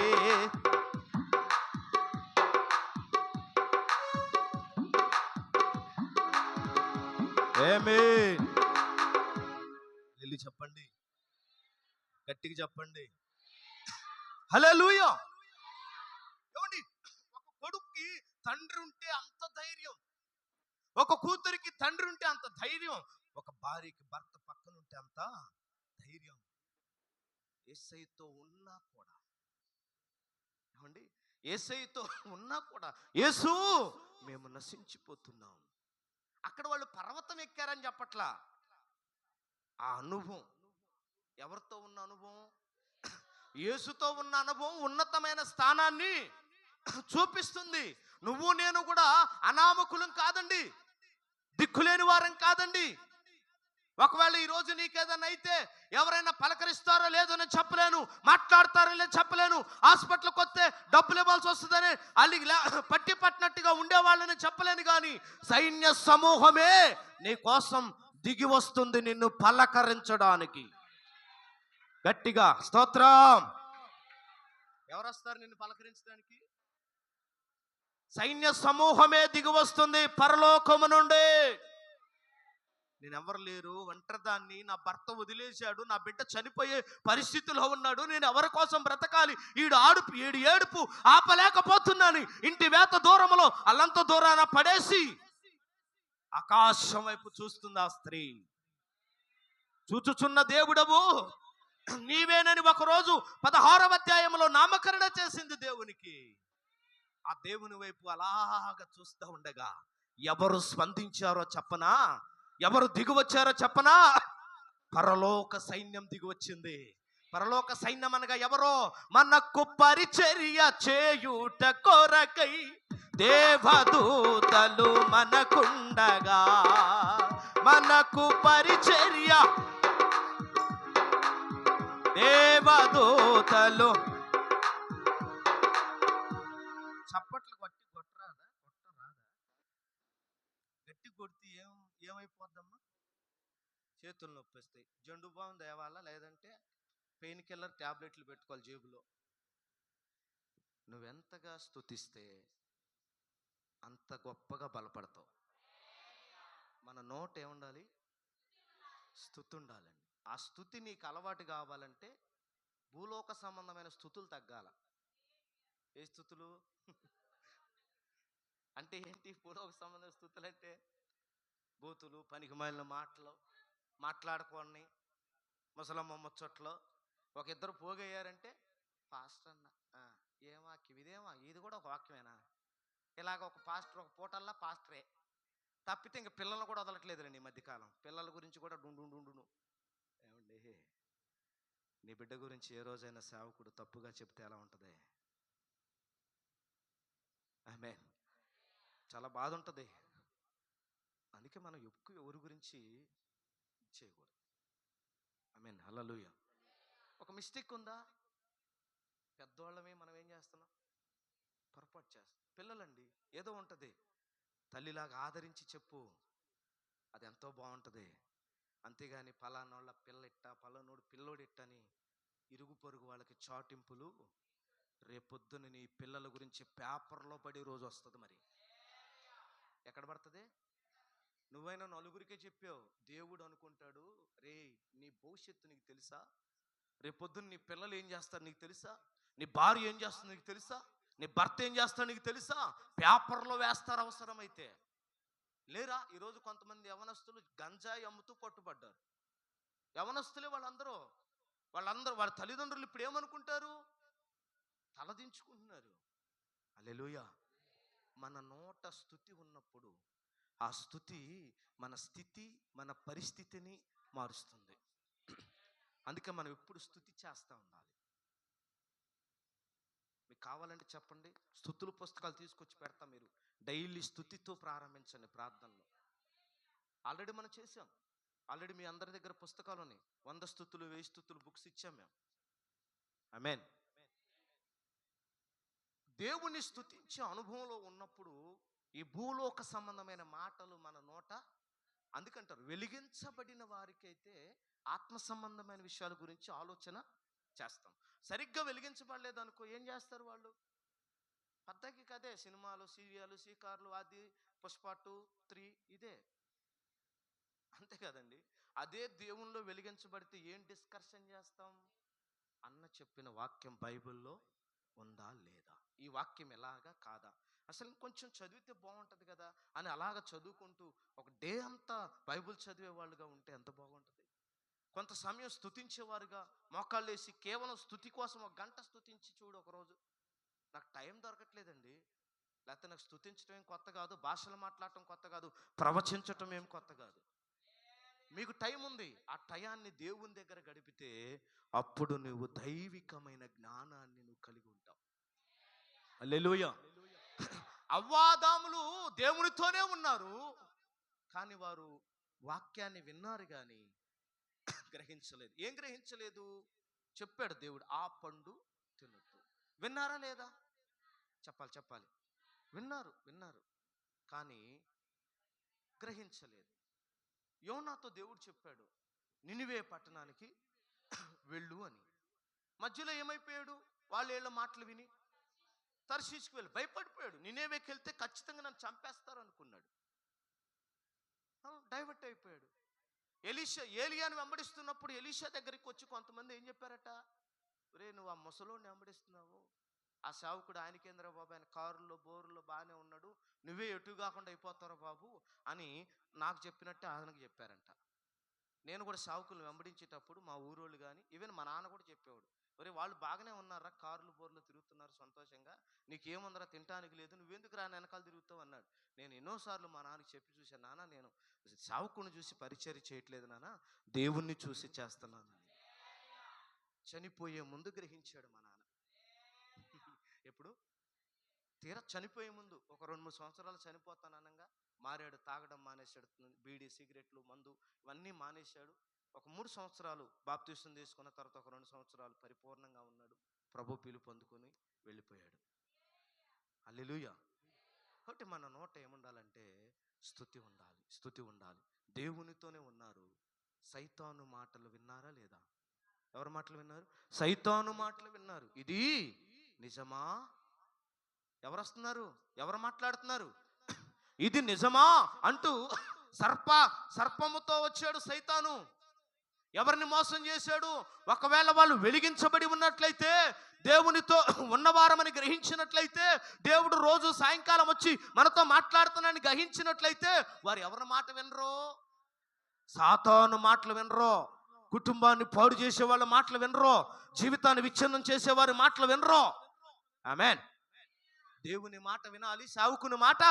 ఆమేన్. వెళ్ళి చెప్పండి, గట్టిగా చెప్పండి, హల్లెలూయా. ఏమండి, ఒక కొడుక్కి తండ్రి ఉంటే అంత ధైర్యం, ఒక కూతురికి తండ్రి ఉంటే అంత ధైర్యం, ఒక భార్యకి భర్త పక్కన ఉంటే అంత ధైర్యం. యేసయ్యతో ఉన్నా కూడా, ఏమండి, యేసయ్యతో ఉన్నా కూడా యేసు మేము నశించిపోతున్నాం. అక్కడ వాళ్ళు పర్వతం ఎక్కారని చెప్పట్లా. ఆ అనుభవం, ఎవరితో ఉన్న అనుభవం? యేసుతో ఉన్న అనుభవం ఉన్నతమైన స్థానాన్ని చూపిస్తుంది. నువ్వు నేను కూడా అనామకులం కాదండి. దిక్కులేని వారం కాదండి. ఒకవేళ ఈరోజు నీకేదన్నా అయితే ఎవరైనా పలకరిస్తారో లేదో నేను చెప్పలేను, మాట్లాడతారో లేదో చెప్పలేను, హాస్పిటల్కి వస్తే డబ్బులు ఇవ్వాల్సి వస్తుందని అల్లికి పట్టి పట్టినట్టుగా ఉండేవాళ్ళని చెప్పలేను. కానీ సైన్య సమూహమే నీ కోసం దిగి వస్తుంది నిన్ను పలకరించడానికి. గట్టిగా స్తోత్రం. ఎవరు వస్తారు నిన్ను పలకరించడానికి? సైన్య సమూహమే దిగి వస్తుంది పరలోకము నుండి. నేనెవరు లేరు, ఒంటరిదాన్ని, నా భర్త వదిలేశాడు, నా బిడ్డ చనిపోయే పరిస్థితిలో ఉన్నాడు, నేను ఎవరి కోసం బ్రతకాలి, ఈడు ఏడుపు ఆపలేకపోతున్నాను. ఇంటి వేత దూరంలో అల్లంత దూరాన పడేసి ఆకాశం వైపు చూస్తుంది ఆ స్త్రీ. చూచుచున్న దేవుడవు నీవేనని ఒకరోజు 16వ అధ్యాయంలో నామకరణ చేసింది దేవునికి. ఆ దేవుని వైపు అలాగా చూస్తూ ఉండగా ఎవరు స్పందించారో చెప్పనా? ఎవరు దిగి వచ్చారో చెప్పనా? పరలోక సైన్యం దిగి వచ్చింది. పరలోక సైన్యం అనగా ఎవరో? మనకు పరిచర్య చేయుట కొరకై దేవదూతలు మనకుండగా, మనకు పరిచర్య దేవదూతలు. చప్పట్లు కొట్టరాదా? గట్టి కొడితే ఏమైపోద్దమ్మా? చేతులు నొప్పి వస్తాయి. జండు బాం తేవాలా, లేదంటే పెయిన్ కిల్లర్ ట్యాబ్లెట్లు పెట్టుకోవాలి జేబులో. నువ్వెంతగా స్తుతిస్తే అంత గొప్పగా బలపడతావు. మన నోట ఏముండాలి? స్తుతి ఉండాలండి. ఆ స్తుతి నీకు అలవాటు కావాలంటే భూలోక సంబంధమైన స్తుతులు తగ్గాల. ఏ స్తుతులు అంటే ఏంటి? భూలోక సంబంధమైన స్తుతులు అంటే బూతులు, పనికిమాలిన మాటలు, మాట్లాడుకోండి, ముసలమ్మ ముచ్చట్లో. ఒక ఇద్దరు పోగయ్యారంటే పాస్టర్ అన్న ఏం వాక్యం ఇదేమా, ఇది కూడా ఒక వాక్యమేనా? ఇలాగ ఒక పాస్టర్ ఒక పూటల్లా పాస్టరే తప్పితే ఇంక పిల్లలు కూడా వదలట్లేదులేండి ఈ మధ్యకాలం. పిల్లల గురించి కూడా డుండును. ఏమండి, నీ బిడ్డ గురించి ఏ రోజైనా సేవకుడు తప్పుగా చెప్తే ఎలా ఉంటుంది? ఆమేన్. చాలా బాధ ఉంటుంది. అందుకే మనం ఎక్కువ ఎవరి గురించి చేయకూడదు. ఆమేన్, హల్లెలూయా. ఒక మిస్టేక్ ఉందా? పెద్దవాళ్ళమే మనం ఏం చేస్తున్నాం? పొరపాటు చేస్తాం. పిల్లలండి ఏదో ఉంటుంది, తల్లిలాగా ఆదరించి చెప్పు, అది ఎంతో బాగుంటుంది. అంతేగాని పలానోళ్ళ పిల్లెట్ట, పలానోడు పిల్లోడిట్టని ఇరుగు పొరుగు వాళ్ళకి చాటింపులు. రేపొద్దున నీ పిల్లల గురించి పేపర్లో పడే రోజు వస్తుంది. మరి ఎక్కడ పడుతుంది? నువ్వైనా నలుగురికే చెప్పావు, దేవుడు అనుకుంటాడు, రే నీ భవిష్యత్తు నీకు తెలుసా? రేపొద్దున నీ పిల్లలు ఏం చేస్తారు నీకు తెలుసా? నీ భార్య ఏం చేస్తుంది నీకు తెలుసా? నీ భర్త ఏం చేస్తాడు నీకు తెలుసా? పేపర్లో వేస్తారు అవసరమైతే. లేరా? ఈరోజు కొంతమంది యవనస్తులు గంజాయి అమ్ముతూ పట్టుబడ్డారు. యవనస్తులే వాళ్ళందరూ వాళ్ళ తల్లిదండ్రులు ఇప్పుడు ఏమనుకుంటారు? తలదించుకుంటున్నారు. హల్లెలూయా. మన నోట స్తుతి ఉన్నప్పుడు ఆ స్తుతి మన స్థితి, మన పరిస్థితిని మారుస్తుంది. అందుకే మనం ఎప్పుడు స్తుతి చేస్తూ ఉండాలి. మీకు కావాలంటే చెప్పండి, స్తుతుల పుస్తకాలు తీసుకొచ్చి పెడతా. మీరు డైలీ స్తుతితో ప్రారంభించండి ప్రార్థనలో. ఆల్రెడీ మనం చేసాం. ఆల్రెడీ మీ అందరి దగ్గర పుస్తకాలు ఉన్నాయి. 100 స్తుతులు, 1000 స్తుతులు బుక్స్ ఇచ్చాం మేము. ఆమేన్. దేవుని స్తుతించే అనుభవంలో ఉన్నప్పుడు ఈ భూలోక సంబంధమైన మాటలు మన నోట, అందుకంటారు వెలిగించబడిన వారికైతే ఆత్మ సంబంధమైన విషయాల గురించి ఆలోచన చేస్తాం. సరిగ్గా వెలిగించబడలేదు అనుకో, ఏం చేస్తారు వాళ్ళు? పద్దకి కదే సినిమాలు, సీరియల్, సీకార్లు, అది పుష్ప 2, 3 ఇదే. అంతే కదండి. అదే దేవుల్లో వెలిగించబడితే ఏం డిస్కషన్ చేస్తాం? అన్న చెప్పిన వాక్యం బైబిల్లో ఉందా లేదా? ఈ వాక్యం ఎలాగా కాదా? అసలు ఇంకొంచెం చదివితే బాగుంటుంది కదా అని అలాగ చదువుకుంటూ ఒక డే అంతా బైబిల్ చదివే వాళ్ళుగా ఉంటే ఎంత బాగుంటుంది. కొంత సమయం స్తుతించేవారుగా మోకాళ్ళు వేసి కేవలం స్తుతి కోసం 1 గంట స్తుతించి చూడు ఒకరోజు. నాకు టైం దొరకట్లేదండి, లేకపోతే నాకు స్తుతించడం ఏం కొత్త కాదు, భాషలు మాట్లాడటం కొత్త కాదు, ప్రవచించటం ఏం కొత్త కాదు. మీకు టైం ఉంది. ఆ టయాన్ని దేవుని దగ్గర గడిపితే అప్పుడు నువ్వు దైవికమైన జ్ఞానాన్ని నువ్వు కలిగి ఉంటావు. హల్లెలూయా. అవ్వాదాములు దేవునితోనే ఉన్నారు, కానీ వారు వాక్యాన్ని విన్నారు కానీ గ్రహించలేదు. ఏం గ్రహించలేదు? చెప్పాడు దేవుడు, ఆ పండు తినొద్దు. విన్నారా లేదా? చెప్పాలి. విన్నారు కానీ గ్రహించలేదు. యోనాతో దేవుడు చెప్పాడు, నినివే పట్టణానికి వెళ్ళు అని. మధ్యలో ఏమైపోయాడు? వాళ్ళు వీళ్ళ మాటలు విని తర్షీషుకు వెళ్ళి భయపడిపోయాడు. నినేవేకి వెళ్తే ఖచ్చితంగా నన్ను చంపేస్తారు అనుకున్నాడు. డైవర్ట్ అయిపోయాడు. ఏలియాని వెంబడిస్తున్నప్పుడు ఎలీషా దగ్గరికి వచ్చి కొంతమంది ఏం చెప్పారట, రే నువ్వు ఆ ముసలోడిని వెంబడిస్తున్నావు, ఆ సేవకుడు ఆయనకేంద్ర బాబు, ఆయన కారులో బోరులో బాగానే ఉన్నాడు, నువ్వే ఎటు కాకుండా అయిపోతావు బాబు అని నాకు చెప్పినట్టే ఆయనకు చెప్పారంట. నేను కూడా సేవకులను వెంబడించేటప్పుడు మా ఊరోళ్ళు కానీ ఈవెన్ మా నాన్న కూడా చెప్పేవాడు, ఒరే వాళ్ళు బాగానే ఉన్నారా, కారులు బోర్లు తిరుగుతున్నారు సంతోషంగా, నీకేముందరా తినటానికి లేదు, నువ్వెందుకు రా వెనకాల తిరుగుతావు అన్నాడు. నేను ఎన్నోసార్లు మా నాన్నకి చెప్పి చూశాను, నాన్న నేను సేవకుని చూసి పరిచర్య చేయట్లేదు నాన్న, దేవుణ్ణి చూసి చేస్తున్నాను. చనిపోయే ముందు గ్రహించాడు మా నాన్న. ఎప్పుడు? తీరా చనిపోయే ముందు ఒక 2-3 సంవత్సరాలు చనిపోతాననగా మారాడు. తాగడం మానేశాడు, బీడీ సిగరెట్లు మందు ఇవన్నీ మానేశాడు. ఒక 3 సంవత్సరాలు బాప్తీసం తీసుకున్న తర్వాత ఒక 2 సంవత్సరాలు పరిపూర్ణంగా ఉన్నాడు. ప్రభు పిలుపు పొందుకొని వెళ్ళిపోయాడు. హల్లెలూయా. కాబట్టి మన నోట ఏముండాలంటే స్తుతి ఉండాలి. దేవునితోనే ఉన్నారు. సైతాను మాటలు విన్నారా లేదా? ఎవరి మాటలు విన్నారు? సైతాను మాటలు విన్నారు. ఇది నిజమా? ఎవరు వస్తున్నారు? ఎవరు మాట్లాడుతున్నారు? ఇది నిజమా అంటూ సర్పముతో వచ్చాడు సైతాను. ఎవరిని మోసం చేశాడు? ఒకవేళ వాళ్ళు వెలిగించబడి ఉన్నట్లయితే, దేవునితో ఉన్నవారమని గ్రహించినట్లయితే, దేవుడు రోజు సాయంకాలం వచ్చి మనతో మాట్లాడుతున్నానని గ్రహించినట్లయితే, వారు ఎవరి మాట వినరో? సాతాను మాటలు వినరో. కుటుంబాన్ని పాడు చేసే వాళ్ళ మాటలు వినరో. జీవితాన్ని విచ్ఛిన్నం చేసేవారి మాటలు వినరో. ఆమేన్. దేవుని మాట వినాలి, సేవకుని మాట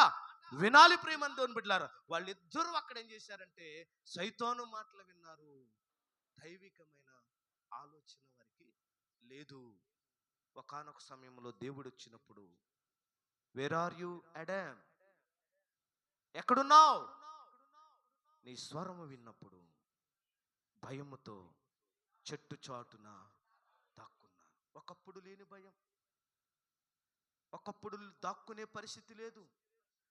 వినాలి. ప్రియమైన దేవుని బిడ్డలారా, వాళ్ళిద్దరూ అక్కడ ఏం చేశారంటే సైతాను మాటలు విన్నారు. దైవికమైన ఆలోచన వారికి లేదు. ఒకానొక సమయంలో దేవుడు వచ్చినప్పుడు, వేర్ ఆర్ యు అడామ్, ఎక్కడున్నావు? నీ స్వరము విన్నప్పుడు భయముతో చెట్టు చాటున దాక్కున్నాను. ఒకప్పుడు లేని భయం, ఒకప్పుడు దాక్కునే పరిస్థితి లేదు,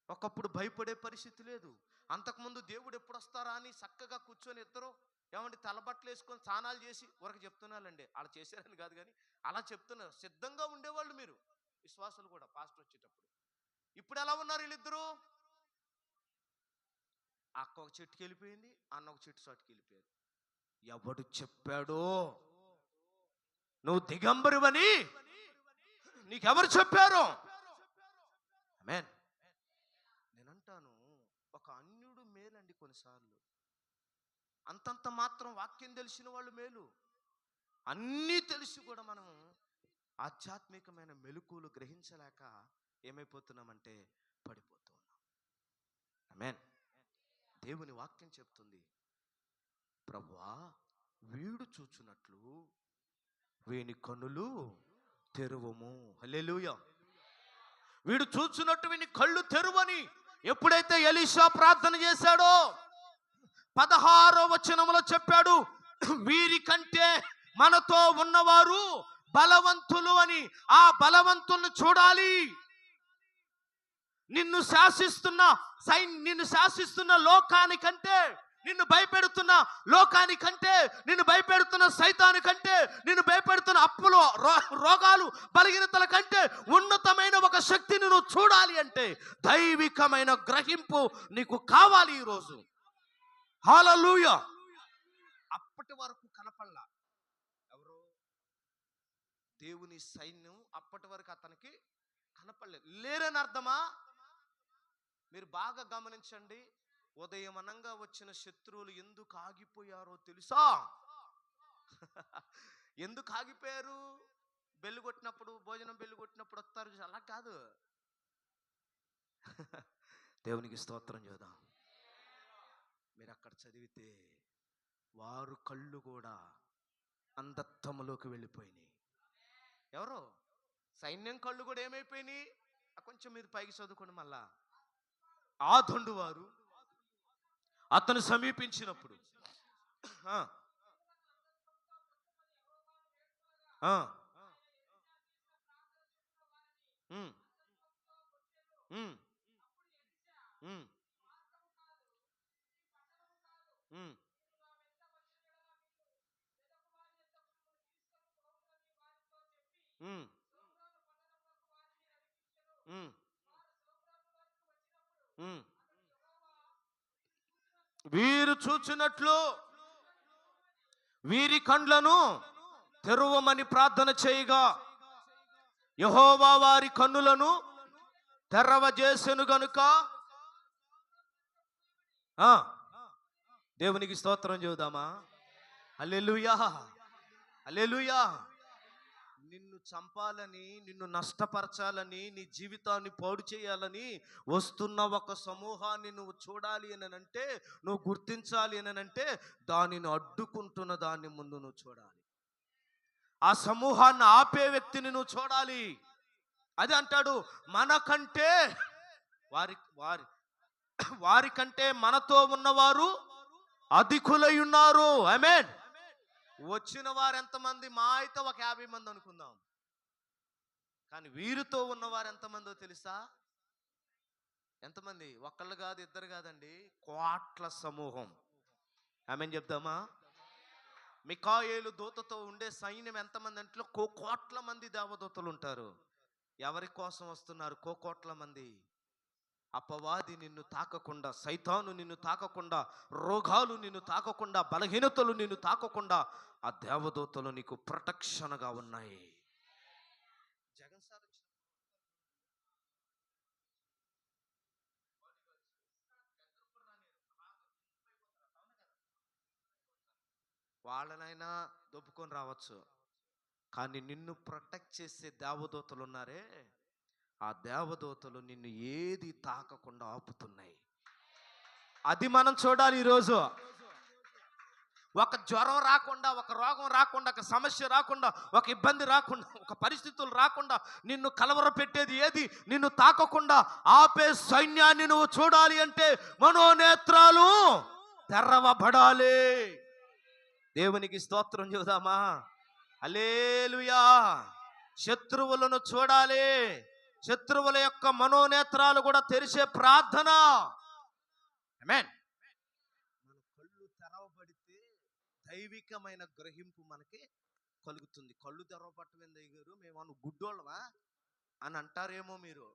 ఒకప్పుడు భయపడే పరిస్థితి లేదు. అంతకుముందు దేవుడు ఎప్పుడు వస్తారా అని చక్కగా కూర్చొని ఇద్దరు ఏమంటే తలబట్టలు వేసుకొని స్నానాలు చేసి వరకు చెప్తున్నారండి. అలా చేశారని కాదు కానీ అలా చెప్తున్నారు. సిద్ధంగా ఉండేవాళ్ళు మీరు విశ్వాసులు కూడా పాస్టర్ వచ్చేటప్పుడు. ఇప్పుడు ఎలా ఉన్నారు వీళ్ళిద్దరూ? అక్క ఒక చెట్టుకి వెళ్ళిపోయింది, అన్న ఒక చెట్టు చాటుకి వెళ్ళిపోయారు. ఎవడు చెప్పాడో నువ్వు దిగంబరువని? నీకెవరు చెప్పారు? ఆమేన్. నేనంటాను, ఒక అన్యుడు మేలండి. కొన్నిసార్లు అంతంత మాత్రం వాక్యం తెలిసిన వాళ్ళు మేలు. అన్నీ తెలిసి కూడా మనం ఆధ్యాత్మికమైన మెలకువలు గ్రహించలేక ఏమైపోతున్నామంటే పడిపోతూ ఉన్నాం. ఆమేన్. దేవుని వాక్యం చెప్తుంది, ప్రభువా వీడు చూచున్నట్లు వీని కన్నులు తెరువము. హల్లెలూయా. వీడు చూచున్నట్టు వీని కళ్ళు తెరువని ఎప్పుడైతే ఎలీషా ప్రార్థన చేశాడో 16వ వచనంలో చెప్పాడు, వీరికంటే మనతో ఉన్నవారు బలవంతులు అని. ఆ బలవంతులను చూడాలి. నిన్ను శాసిస్తున్న లోకానికంటే, నిన్ను భయపెడుతున్న లోకానికంటే, నిన్ను భయపెడుతున్న సైతానికంటే, నిన్ను భయపెడుతున్న అప్పులు, రోగాలు, బలహీనతల కంటే ఉన్నతమైన ఒక శక్తిని నువ్వు చూడాలి అంటే దైవికమైన గ్రహింపు నీకు కావాలి ఈరోజు. హల్లెలూయా. అప్పటి వరకు కనపడలా. ఎవరు? దేవుని సైన్యం అప్పటి వరకు అతనికి కనపడలేదు. లేరని అర్థమా? మీరు బాగా గమనించండి. ఉదయం అనంగా వచ్చిన శత్రువులు ఎందుకు ఆగిపోయారో తెలుసా? ఎందుకు ఆగిపోయారు? బెల్లు కొట్టినప్పుడు, భోజనం బెల్లు కొట్టినప్పుడు వస్తారు, అలా కాదు. దేవునికి స్తోత్రం చేద్దాం. మీరు అక్కడ చదివితే వారు కళ్ళు కూడా అంధత్వములోకి వెళ్ళిపోయినాయి. ఎవరో? సైన్యం కళ్ళు కూడా ఏమైపోయినాయి? కొంచెం మీరు పైకి చదువుకోండి మళ్ళా. ఆ దండు వారు అతను సమీపించినప్పుడు ఆ, ఆ, ఉమ్, ఉమ్, ఉమ్, ఉమ్, ఉమ్, ఉమ్, ఉమ్. వీరు చూచినట్లు వీరి కండ్లను తెరువమని ప్రార్థన చేయగా యెహోవా వారి కన్నులను తెరవజేసెను గనుక ఆ, దేవునికి స్తోత్రం చెబుదామా. హల్లెలూయా, హల్లెలూయా. నిన్ను చంపాలని, నిన్ను నష్టపరచాలని, నీ జీవితాన్ని పాడు చేయాలని వస్తున్న ఒక సమూహాన్ని నువ్వు చూడాలి అని అంటే, నువ్వు గుర్తించాలి అని అంటే, దానిని అడ్డుకుంటున్న దాన్ని ముందు నువ్వు చూడాలి. ఆ సమూహాన్ని ఆపే వ్యక్తిని నువ్వు చూడాలి. అది అంటాడు, మనకంటే వారి వారి వారికంటే మనతో ఉన్నవారు అధికులై ఉన్నారు. ఆమేన్. వచ్చిన వారు ఎంతమంది? మా అయితే ఒక 50 మంది అనుకుందాం. కానీ వీరితో ఉన్నవారు ఎంతమందో తెలుసా? ఎంతమంది? ఒక్కళ్ళు కాదు, ఇద్దరు కాదండి, కోట్ల సమూహం. ఆమేన్ చెప్దామా. మికాయేలు దూతతో ఉండే సైన్యం ఎంతమంది అంటే కోట్ల మంది దేవదూతలు ఉంటారు. ఎవరి కోసం వస్తున్నారు? కోట్ల మంది. అపవాది నిన్ను తాకకుండా, సైతాను నిన్ను తాకకుండా, రోగాలు నిన్ను తాకకుండా, బలహీనతలు నిన్ను తాకకుండా ఆ దేవదూతలు నీకు ప్రొటెక్షన్గా ఉన్నాయి. జగన్ సార్ వాళ్ళనైనా దొబ్బుకొని రావచ్చు, కానీ నిన్ను ప్రొటెక్ట్ చేసే దేవదూతలు ఉన్నారే, ఆ దేవదూతలు నిన్ను ఏది తాకకుండా ఆపుతున్నాయి. అది మనం చూడాలి ఈరోజు. ఒక జ్వరం రాకుండా, ఒక రోగం రాకుండా, ఒక సమస్య రాకుండా, ఒక ఇబ్బంది రాకుండా, ఒక పరిస్థితులు రాకుండా నిన్ను కలవర పెట్టేది ఏది నిన్ను తాకకుండా ఆపే సైన్యాన్ని నువ్వు చూడాలి అంటే మనోనేత్రాలు తెరవబడాలి. దేవునికి స్తోత్రం చెబుదామా. హల్లెలూయా. శత్రువులను చూడాలి. శత్రువుల యొక్క మనోనేత్రాలు కూడా తెరిచే ప్రార్థన. ఆమేన్. మన కళ్ళు తెరవబడితే దైవికమైన గ్రహింపు మనకి కలుగుతుంది. కళ్ళు తెరవబట్టమైంది గారు, మేము గుడ్డోళ్ళమా అని అంటారేమో మీరు.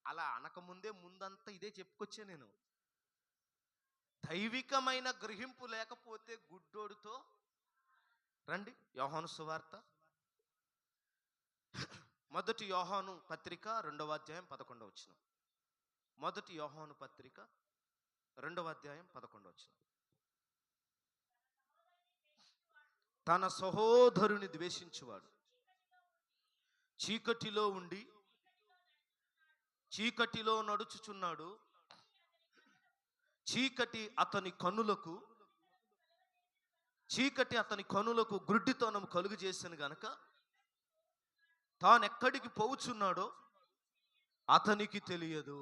అలా అనకముందే ముందంతా ఇదే చెప్పుకొచ్చా నేను. దైవికమైన గ్రహింపు లేకపోతే గుడ్డోడితో రండి. యోహాను సువార్త, మొదటి యోహాను పత్రిక 2వ అధ్యాయం 11వ వచనం. మొదటి యోహాను పత్రిక 2వ అధ్యాయం 11వ వచనం. తన సహోదరుని ద్వేషించువాడు చీకటిలో ఉండి చీకటిలో నడుచుచున్నాడు. చీకటి అతని కనులకు గ్రుడ్డితనం కలుగు చేశాను గనక తానెక్కడికి పోవుచున్నాడో అతనికి తెలియదు.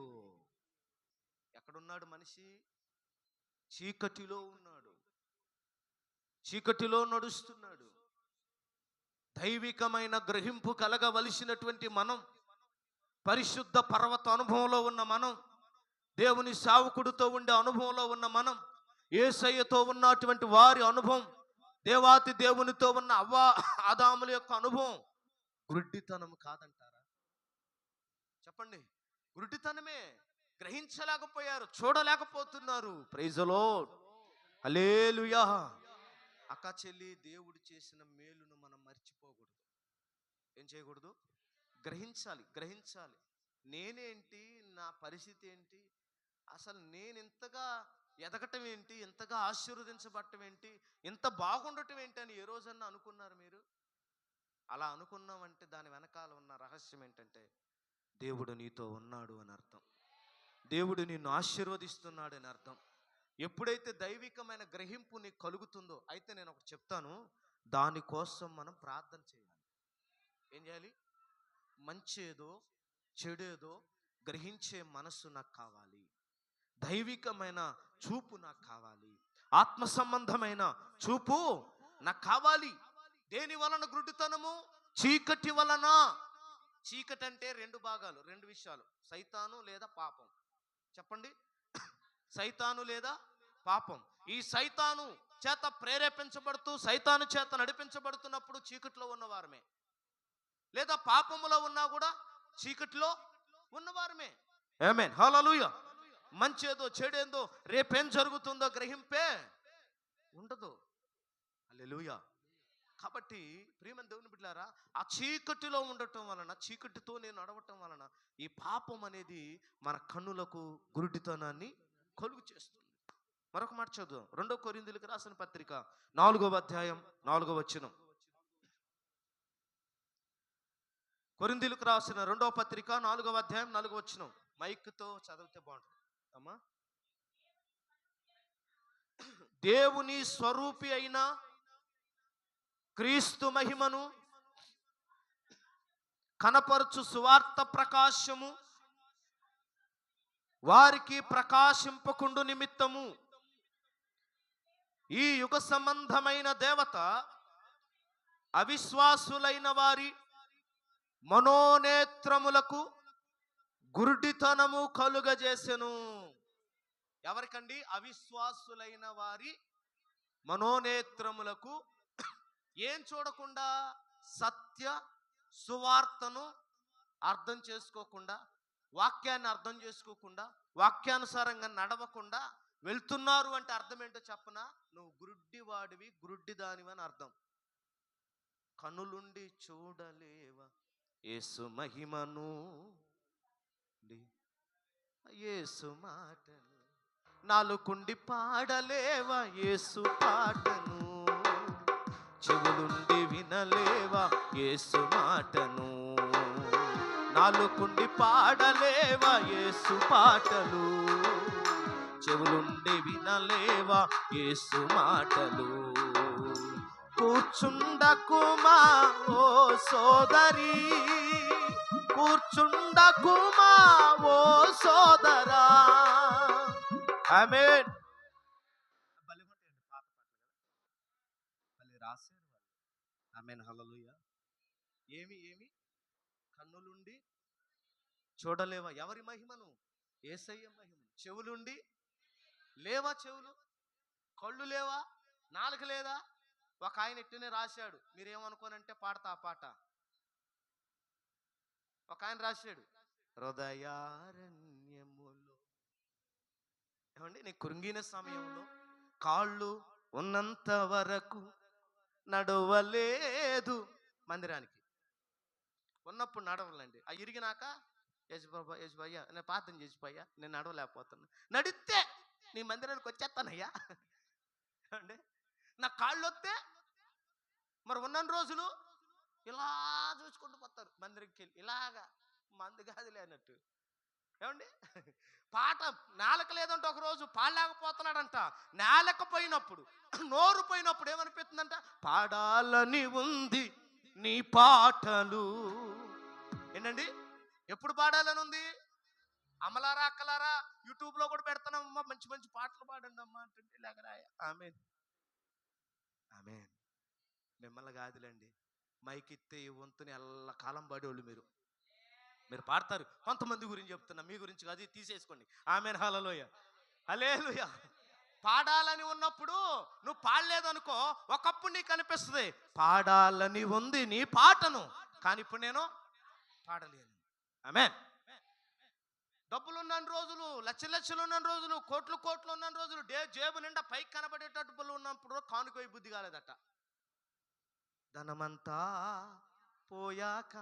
ఎక్కడున్నాడు మనిషి? చీకటిలో ఉన్నాడు, చీకటిలో నడుస్తున్నాడు. దైవికమైన గ్రహింపు కలగవలసినటువంటి మనం, పరిశుద్ధ పర్వత అనుభవంలో ఉన్న మనం, దేవుని సేవకుడితో ఉండే అనుభవంలో ఉన్న మనం, యేసయ్యతో ఉన్నటువంటి వారి అనుభవం, దేవాతి దేవునితో ఉన్న ఆదాముల యొక్క అనుభవం గుడ్డితనం కాదంటారా? చెప్పండి. గుడ్డితనమే. గ్రహించలేకపోయారు, చూడలేకపోతున్నారు. Praise the Lord. హల్లెలూయా. అక్క చెల్లి, దేవుడు చేసిన మేలును మనం మర్చిపోకూడదు. ఏం చేయకూడదు? గ్రహించాలి. నేనేంటి, నా పరిస్థితి ఏంటి, అసలు నేను ఇంతగా ఎదగటం ఏంటి, ఇంతగా ఆశీర్వదించబడటం ఏంటి, ఇంత బాగుండటం ఏంటి అని ఏ రోజన్నా అనుకున్నారు మీరు? అలా అనుకున్నామంటే దాని వెనకాల ఉన్న రహస్యం ఏంటంటే దేవుడు నీతో ఉన్నాడు అని అర్థం. దేవుడు నిన్ను ఆశీర్వదిస్తున్నాడు అని అర్థం. ఎప్పుడైతే దైవికమైన గ్రహింపు నీకు కలుగుతుందో, అయితే నేను ఒకటి చెప్తాను, దానికోసం మనం ప్రార్థన చేయాలి. ఏం చేయాలి? మంచేదో చెడేదో గ్రహించే మనస్సు నాకు కావాలి. దైవికమైన చూపు నాకు కావాలి. ఆత్మ సంబంధమైన చూపు నాకు కావాలి. దేని వలన గుడ్డితనము? చీకటి వలన. చీకటి అంటే రెండు భాగాలు, రెండు విషయాలు, సైతాను లేదా పాపం. చెప్పండి, సైతాను లేదా పాపం. ఈ సైతాను చేత ప్రేరేపించబడుతూ సైతాను చేత నడిపించబడుతున్నప్పుడు చీకటిలో ఉన్నవారమే, లేదా పాపములో ఉన్నా కూడా చీకటిలో ఉన్నవారమే. ఆమేన్, హల్లెలూయా. మంచేదో చెడేందో రేపేం జరుగుతుందో గ్రహింపే ఉండదు. హల్లెలూయా. కాబట్టి ప్రియమైన దేవుని బిడ్డలారా, ఆ చీకటిలో ఉండటం వలన, చీకటితో నేను నడవటం వలన ఈ పాపం అనేది మన కన్నులకు గురుడితనాన్ని కలుగు చేస్తుంది. మరొక మాట చదువు, 2 కొరింథీయులకు రాసిన పత్రిక 4వ అధ్యాయం 4వ వచనం. కొరింథీయులకు రాసిన 2వ పత్రిక 4వ అధ్యాయం 4వ వచనం. మైక్తో చదివితే బాగుంటుంది అమ్మా. దేవుని స్వరూపి అయిన క్రీస్తు మహిమను కనపరచు సువార్త ప్రకాశము వారికి ప్రకాశింపకుండు నిమిత్తము ఈ యుగ సంబంధమైన దేవత అవిశ్వాసులైన వారి మనోనేత్రములకు గురుడితనము కలుగజేసెను. ఎవరికండి? అవిశ్వాసులైన వారి మనోనేత్రములకు. ఏం చూడకుండా? సత్య సువార్తను అర్థం చేసుకోకుండా, వాక్యాన్ని అర్థం చేసుకోకుండా, వాక్యానుసారంగా నడవకుండా వెళ్తున్నారు అంటే అర్థం ఏంటో చెప్పనా? నువ్వు గురుడ్డివాడివి, గురుడ్డిదానివి అని అర్థం. కనులుండి చూడలేవా యేసు మహిమను, యేసు మాటను, నాలుకుండి పాడలేవా యేసు పాటను, చెవులుండి వినలేవా యేసు మాటను, నాలుకుండి పాడలేవా యేసు పాటలు, చెవులుండి వినలేవా యేసు మాటలు. కూర్చుండకుమా ఓ సోదరి, కూర్చుండకుమా ఓ సోదరా. ఆమేన్. బలిగొట్టండి పాత పాటలు కదా, మళ్ళీ రాశారు వాళ్ళు. ఆమేన్, హల్లెలూయా. ఏమి కన్నులుండి చూడలేవా ఎవరి మహిమను? యేసయ్య మహిమను. చెవులుండి లేవా చెవులు, కళ్ళు లేవా, నాలుక లేదా? ఒక ఆయన ఇట్టునే రాశాడు, మీరేమనుకోనంటే పాడతా ఆ పాట. ఒక ఆయన రాశాడు, హృదయారణ్యములో, ఏమండి, నీ కృంగిన సమయంలో కాళ్ళు ఉన్నంత వరకు నడవలేదు. మందిరానికి ఉన్నప్పుడు నడవలండి, ఆ ఇరిగినాక యజ్బాయ్యా నేను ప్రార్థన చేసిపోయా, నేను నడవలేకపోతున్నా. నడిస్తే నీ మందిరానికి వచ్చేస్తానయ్యా అంటే, నా కాళ్ళు వస్తే మరి ఉన్న రోజులు ఇలా చూసుకుంటూ పోతారు మందిరికి వెళ్ళి, ఇలాగా మంది కాదులే అన్నట్టు. ఏమండి, పాట నేలక లేదంటే ఒకరోజు పాడలేకపోతున్నాడంట. నేలకపోయినప్పుడు, నోరు పోయినప్పుడు ఏమనిపిస్తుందంట? పాడాలని ఉంది నీ పాటలు. ఏంటండి, ఎప్పుడు పాడాలని ఉంది? అమ్మలారా అక్కలారా యూట్యూబ్లో కూడా పెడతానమ్మా, మంచి మంచి పాటలు పాడండి అమ్మా అంటే లేకరాయ. ఆమేన్, ఆమేన్. మిమ్మల్ని కాదులేండి, మైక్ ఇస్తే ఈ వంతుని ఎల్ల కాలం పాడేవాళ్ళు మీరు పాడతారు. కొంతమంది గురించి చెప్తున్నా, మీ గురించి అది తీసేసుకోండి. ఆమేన్, హల్లెలూయా, హల్లెలూయా. పాడాలని ఉన్నప్పుడు నువ్వు పాడలేదనుకో, ఒకప్పుడు నీకు అనిపిస్తుంది పాడాలని ఉంది నీ పాటను, కానీ ఇప్పుడు నేను పాడలేను. ఆమేన్. డబ్బులు ఉన్న రోజులు, లక్షలు ఉన్న రోజులు, కోట్లు ఉన్న రోజులు, జేబు నిండా పైకి కనబడేటట్టు ఉన్నప్పుడు కానుకోయి బుద్ధి కాలేదట. ధనమంతా పోయాక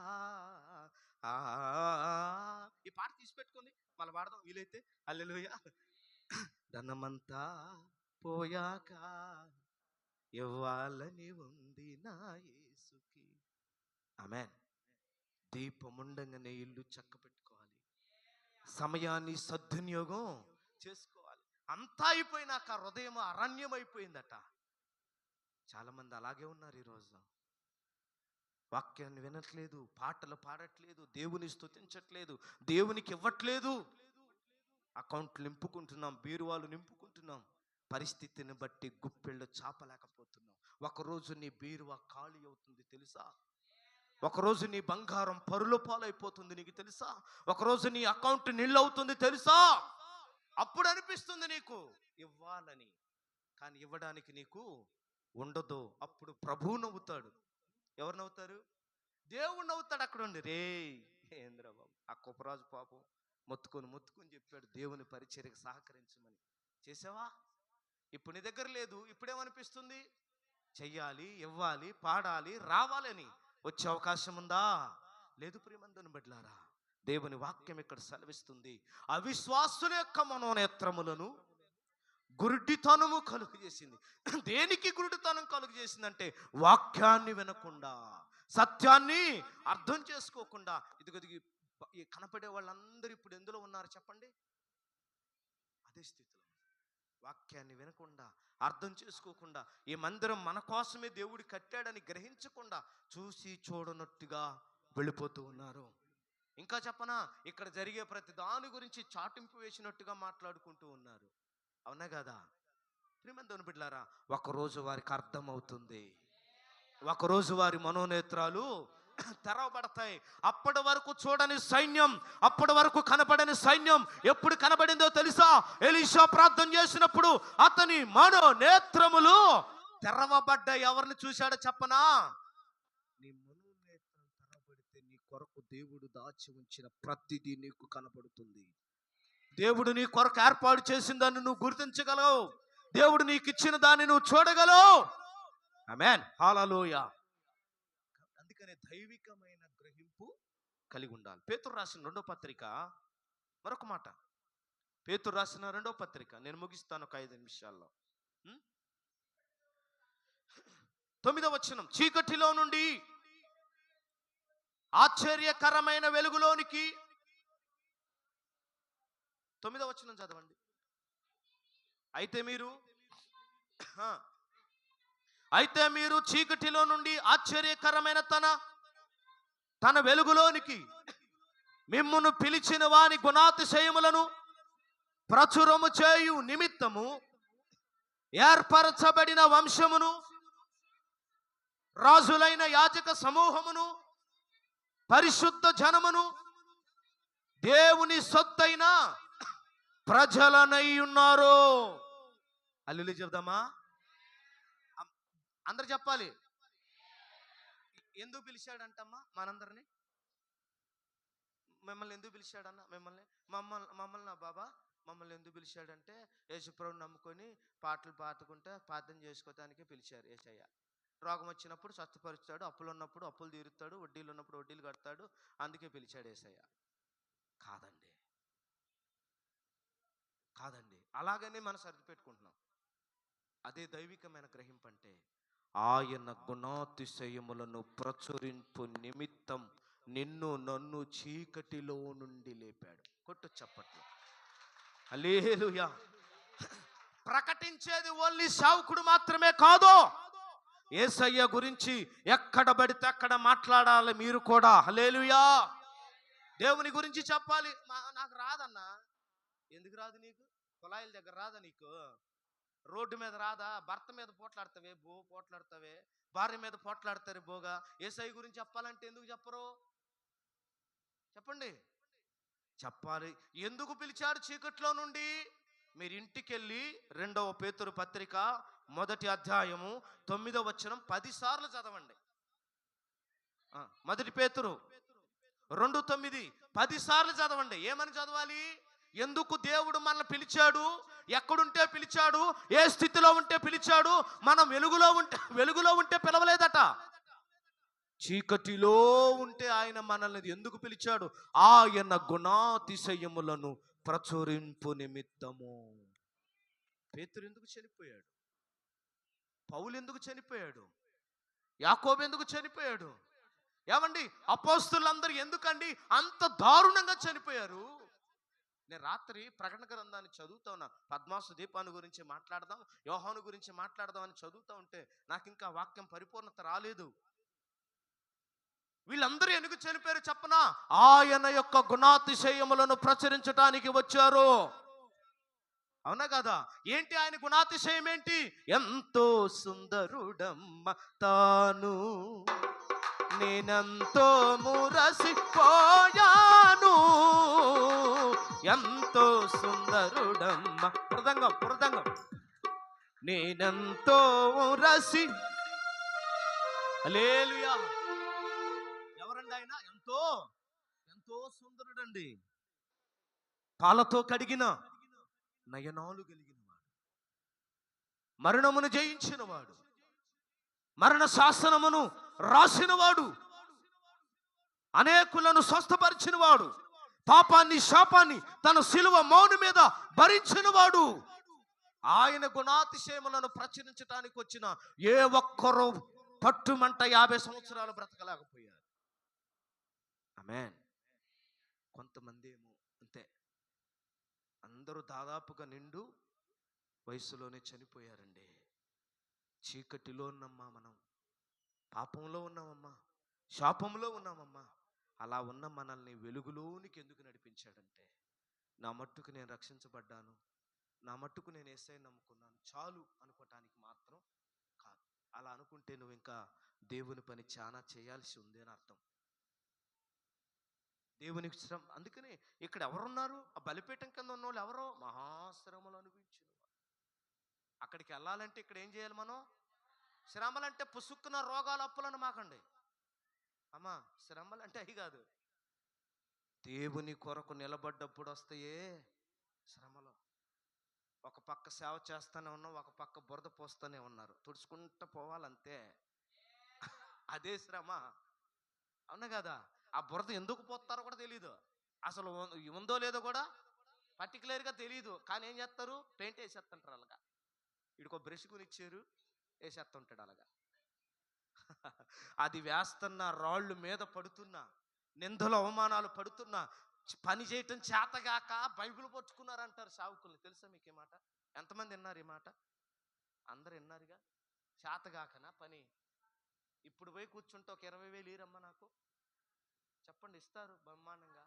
ఈ పాట తీసి పెట్టుకుంది, మళ్ళీ పాడదాం వీలైతే. హల్లెలూయా. ధనమంతా పోయాక ఇవ్వాలని ఉంది నా యేసుకి. ఆమేన్. దీపముండంగానే ఇల్లు చక్క పెట్టుకోవాలి, సమయాన్ని సద్వినియోగం చేసుకోవాలి. అంతా అయిపోయినాక హృదయం అరణ్యం అయిపోయిందట. చాలా మంది అలాగే ఉన్నారు ఈరోజు. వాక్యాన్ని వినట్లేదు, పాటలు పాడట్లేదు, దేవుని స్తుతించట్లేదు, దేవునికి ఇవ్వట్లేదు. అకౌంట్లు నింపుకుంటున్నాం, బీరువాలు నింపుకుంటున్నాం. పరిస్థితిని బట్టి గుప్పెళ్ళు చాపలేకపోతున్నాం. ఒకరోజు నీ బీరువా ఖాళీ అవుతుంది తెలుసా? ఒకరోజు నీ బంగారం పరుల పాలైపోతుంది నీకు తెలుసా? ఒకరోజు నీ అకౌంట్ నిల్ అవుతుంది తెలుసా? అప్పుడు అనిపిస్తుంది నీకు ఇవ్వాలని, కానీ ఇవ్వడానికి నీకు ఉండదు. అప్పుడు ప్రభువు నవ్వుతాడు. ఎవరు నవ్వుతారు? దేవుడు నవ్వుతాడు. అక్కడ ఉండి, రే ఏంద్రా బాబు, ఆ కుప్పరాజు పాపం మొత్తుకొని చెప్పాడు దేవుని పరిచర్యకు సహకరించమని. చేసావా? ఇప్పుడు నీ దగ్గర లేదు. ఇప్పుడేమనిపిస్తుంది? చెయ్యాలి, ఇవ్వాలి, పాడాలి, రావాలని. వచ్చే అవకాశం ఉందా? లేదు. ప్రియమందుని బిడ్డలారా, దేవుని వాక్యం ఇక్కడ సెలవిస్తుంది, అవిశ్వాసుల యొక్క మనోనేత్రములను గురుడితనము కలుగు చేసింది. దేనికి గురుడితనం కలుగు చేసిందంటే వాక్యాన్ని వినకుండా, సత్యాన్ని అర్థం చేసుకోకుండా. ఇదిగో ఈ కనపడే వాళ్ళందరూ ఇప్పుడు ఎందులో ఉన్నారు చెప్పండి? అదే స్థితిలో. వాక్యాన్ని వినకుండా, అర్థం చేసుకోకుండా, ఈ మందిరం మన కోసమే దేవుడు కట్టాడని గ్రహించకుండా చూసి చూడనట్టుగా వెళ్ళిపోతూ ఉన్నారు. ఇంకా చెప్పనా, ఇక్కడ జరిగే ప్రతి దాని గురించి చాటింపు వేసినట్టుగా మాట్లాడుకుంటూ ఉన్నారు. అవునా కదా? ప్రియమందుని బిడ్డలారా, ఒకరోజు వారికి అర్థమవుతుంది. ఒకరోజు వారి మనోనేత్రాలు తెరవబడతాయి. అప్పటి వరకు చూడని సైన్యం, అప్పటి వరకు కనపడని సైన్యం ఎప్పుడు కనబడిందో తెలుసా? ఎలీషా ప్రార్థన చేసినప్పుడు అతని మనోనేత్రములు తెరవబడ్డాయి. ఎవరిని చూశాడో చెప్పనా? నీ మనోనేత్రం తెరవబడితే నీ కొరకు దేవుడు దాచి ఉంచిన ప్రతిదీ నీకు కనపడుతుంది. దేవుడు నీ కొరకు ఏర్పాటు చేసిన దాన్ని నువ్వు గుర్తించగలవు. దేవుడు నీకు ఇచ్చిన దాన్ని నువ్వు చూడగలవు. ఆమేన్, హల్లెలూయా. అందుకనే దైవికమైన గ్రహింపు కలిగి ఉండాలి. పేతురు రాసిన 2వ పత్రిక, మరొక మాట, పేతురు రాసిన 2వ పత్రిక, నేను ముగిస్తాను ఒక 5 నిమిషాల్లో. 9వ వచనం, చీకటిలో నుండి ఆశ్చర్యకరమైన వెలుగులోనికి. 9వ వచనం చదవండి. అయితే మీరు చీకటిలో నుండి ఆశ్చర్యకరమైన తన వెలుగులోనికి మిమ్మును పిలిచిన వాని గుణాతిశయములను ప్రచురము చేయు నిమిత్తము ఏర్పరచబడిన వంశమును, రాజులైన యాజక సమూహమును, పరిశుద్ధ జనమును, దేవుని సొత్తైన ప్రజలనై ఉన్నారు. హల్లెలూయా చెప్దామా? అందరు చెప్పాలి. ఎందుకు పిలిచాడంటమ్మా మనందరినీ? మిమ్మల్ని ఎందుకు పిలిచాడన్నా? మమ్మల్ని నా బాబా మమ్మల్ని ఎందుకు పిలిచాడంటే యేసుప్రభుని నమ్ముకొని పాటలు పాడుకుంటే ప్రార్థన చేసుకోవటానికి పిలిచారు. యేసయ్య రోగం వచ్చినప్పుడు స్వస్థపరుస్తాడు, అప్పులు ఉన్నప్పుడు అప్పులు తీరుస్తాడు, వడ్డీలు ఉన్నప్పుడు వడ్డీలు కడతాడు, అందుకే పిలిచాడు యేసయ్య. కాదండి, అలాగనే మనం సర్ది పెట్టుకుంటున్నాం. అదే దైవికమైన గ్రహింపు అంటే ఆయన గుణాతిశయములను ప్రచురింపు నిమిత్తం నిన్ను నన్ను చీకటిలో నుండి లేపాడు. కొట్టు చప్పట్లు. హల్లెలూయా. ప్రకటించేది ఓన్లీ సేవకుడు మాత్రమే కాదు. యేసయ్య గురించి ఎక్కడ పడితే అక్కడ మాట్లాడాలి మీరు కూడా. హల్లెలూయా. దేవుని గురించి చెప్పాలి. నాకు రాదన్నా. ఎందుకు రాదు నీకు? కుళాయిల దగ్గర రాదా నీకు? రోడ్డు మీద రాదా? భర్త మీద పోట్లాడతావే, పోట్లాడతావే, భార్య మీద పోట్లాడతారు బోగా. యేసయ్య గురించి చెప్పాలంటే ఎందుకు చెప్పరు? చెప్పండి. చెప్పాలి. ఎందుకు పిలిచాడు చీకట్లో నుండి? మీరు ఇంటికెళ్ళి 2వ పేతురు పత్రిక 1వ అధ్యాయము 9వ వచనం 10 సార్లు చదవండి. 1 పేతురు 2:9 10 సార్లు చదవండి. ఏమని చదవాలి? ఎందుకు దేవుడు మనల్ని పిలిచాడు, ఎక్కడుంటే పిలిచాడు, ఏ స్థితిలో ఉంటే పిలిచాడు. మనం వెలుగులో ఉంటే పిలవలేదట. చీకటిలో ఉంటే ఆయన మనల్ని ఎందుకు పిలిచాడు? ఆయన గుణాతిశయములను ప్రచురింపు నిమిత్తము. పేతురు ఎందుకు చనిపోయాడు? పౌలు ఎందుకు చనిపోయాడు? యాకోబు ఎందుకు చనిపోయాడు? ఏమండి, అపోస్తులందరూ ఎందుకండి అంత దారుణంగా చనిపోయారు? నేను రాత్రి ప్రకటన గ్రంథాన్ని చదువుతా ఉన్నా. పద్మాసు దీపాన్ని గురించి మాట్లాడదాం, యోహాను గురించి మాట్లాడదాం అని చదువుతూ ఉంటే నాకు ఇంకా వాక్యం పరిపూర్ణత రాలేదు. వీళ్ళందరూ ఎందుకు చనిపోయారు చెప్పనా? ఆయన యొక్క గుణాతిశయములను ప్రచురించడానికి వచ్చారు. అవునా కదా? ఏంటి ఆయన గుణాతిశయం ఏంటి? ఎంతో సుందరుడమ్మ తాను, నేనెంతో మురసిపోయాను. ఎంతో సుందరుడమ్మ, మృదంగం మృదంగం, నేనెంతో మురసి. హల్లెలూయా. ఎవరండి ఆయన? ఎంతో ఎంతో సుందరుడండి. పాలతో కడిగిన నయనాలు కలిగిన వాడు, మరణమును జయించిన వాడు, మరణ శాసనమును రాసినవాడు, అనేకులను స్వస్థపరిచిన వాడు, పాపాన్ని శాపాన్ని తన శిలువ మౌని మీద భరించిన వాడు. ఆయన గుణాతిశయములను ప్రచురించడానికి వచ్చిన ఏ ఒక్కరూ పట్టుమంట 50 సంవత్సరాలు బ్రతకలేకపోయారు. ఆమేన్. కొంతమంది ఏమో అంతే, అందరూ దాదాపుగా నిండు వయసులోనే చనిపోయారండి. చీకటిలో ఉన్నామ్మా, మనం పాపంలో ఉన్నామమ్మా, శాపంలో ఉన్నామమ్మా. అలా ఉన్న మనల్ని వెలుగులోనికి ఎందుకు నడిపించాడంటే, నా మట్టుకు నేను రక్షించబడ్డాను, నా మట్టుకు నేను యేసయ్యని నమ్ముకున్నాను చాలు అనుకోవటానికి మాత్రం కాదు. అలా అనుకుంటే నువ్వు ఇంకా దేవుని పని చాలా చేయాల్సి ఉంది అని అర్థం. దేవునికి శ్రమ. అందుకని ఇక్కడ ఎవరున్నారు? ఆ బలిపీఠం కింద ఉన్న వాళ్ళు ఎవరో మహాశ్రమలు అనిపించిన వారు. అక్కడికి వెళ్ళాలంటే ఇక్కడ ఏం చేయాలి మనం? శ్రమలంటే పుసుక్కున రోగాలు అప్పులను మాకండి అమ్మా. శ్రమలు అంటే అవి కాదు, దేవుని కొరకు నిలబడ్డప్పుడు వస్తాయే శ్రమలు. ఒక పక్క సేవ చేస్తూనే ఉన్నాం, ఒక పక్క బురద పోస్తూనే ఉన్నారు, తుడుచుకుంటూ పోవాలంతే. అదే శ్రమ. అవునా కదా? ఆ బురద ఎందుకు పోస్తారో కూడా తెలియదు, అసలు ఉందో లేదో కూడా పర్టికులర్గా తెలియదు. కానీ ఏం చేస్తారు? పెయింట్ వేసేస్తుంటారు అలాగా. వీడికి ఒక బ్రష్ కొనిచ్చారు, వేసేస్తుంటాడు అలాగా. అది వేస్తున్న రాళ్ళు మీద పడుతున్నా, నిందలు అవమానాలు పడుతున్నా, పని చేయటం చేతగాక బైబిల్ పట్టుకున్నారంటారు సావుకుల్ని. తెలుసా మీకు ఈ మాట? ఎంతమంది విన్నారు ఈ మాట? అందరు విన్నారుగా. చేతగాకనా పని? ఇప్పుడు పోయి కూర్చుంటే ఒక 20,000 ఇరమ్మ నాకు చెప్పండి, ఇస్తారు బ్రహ్మాండంగా.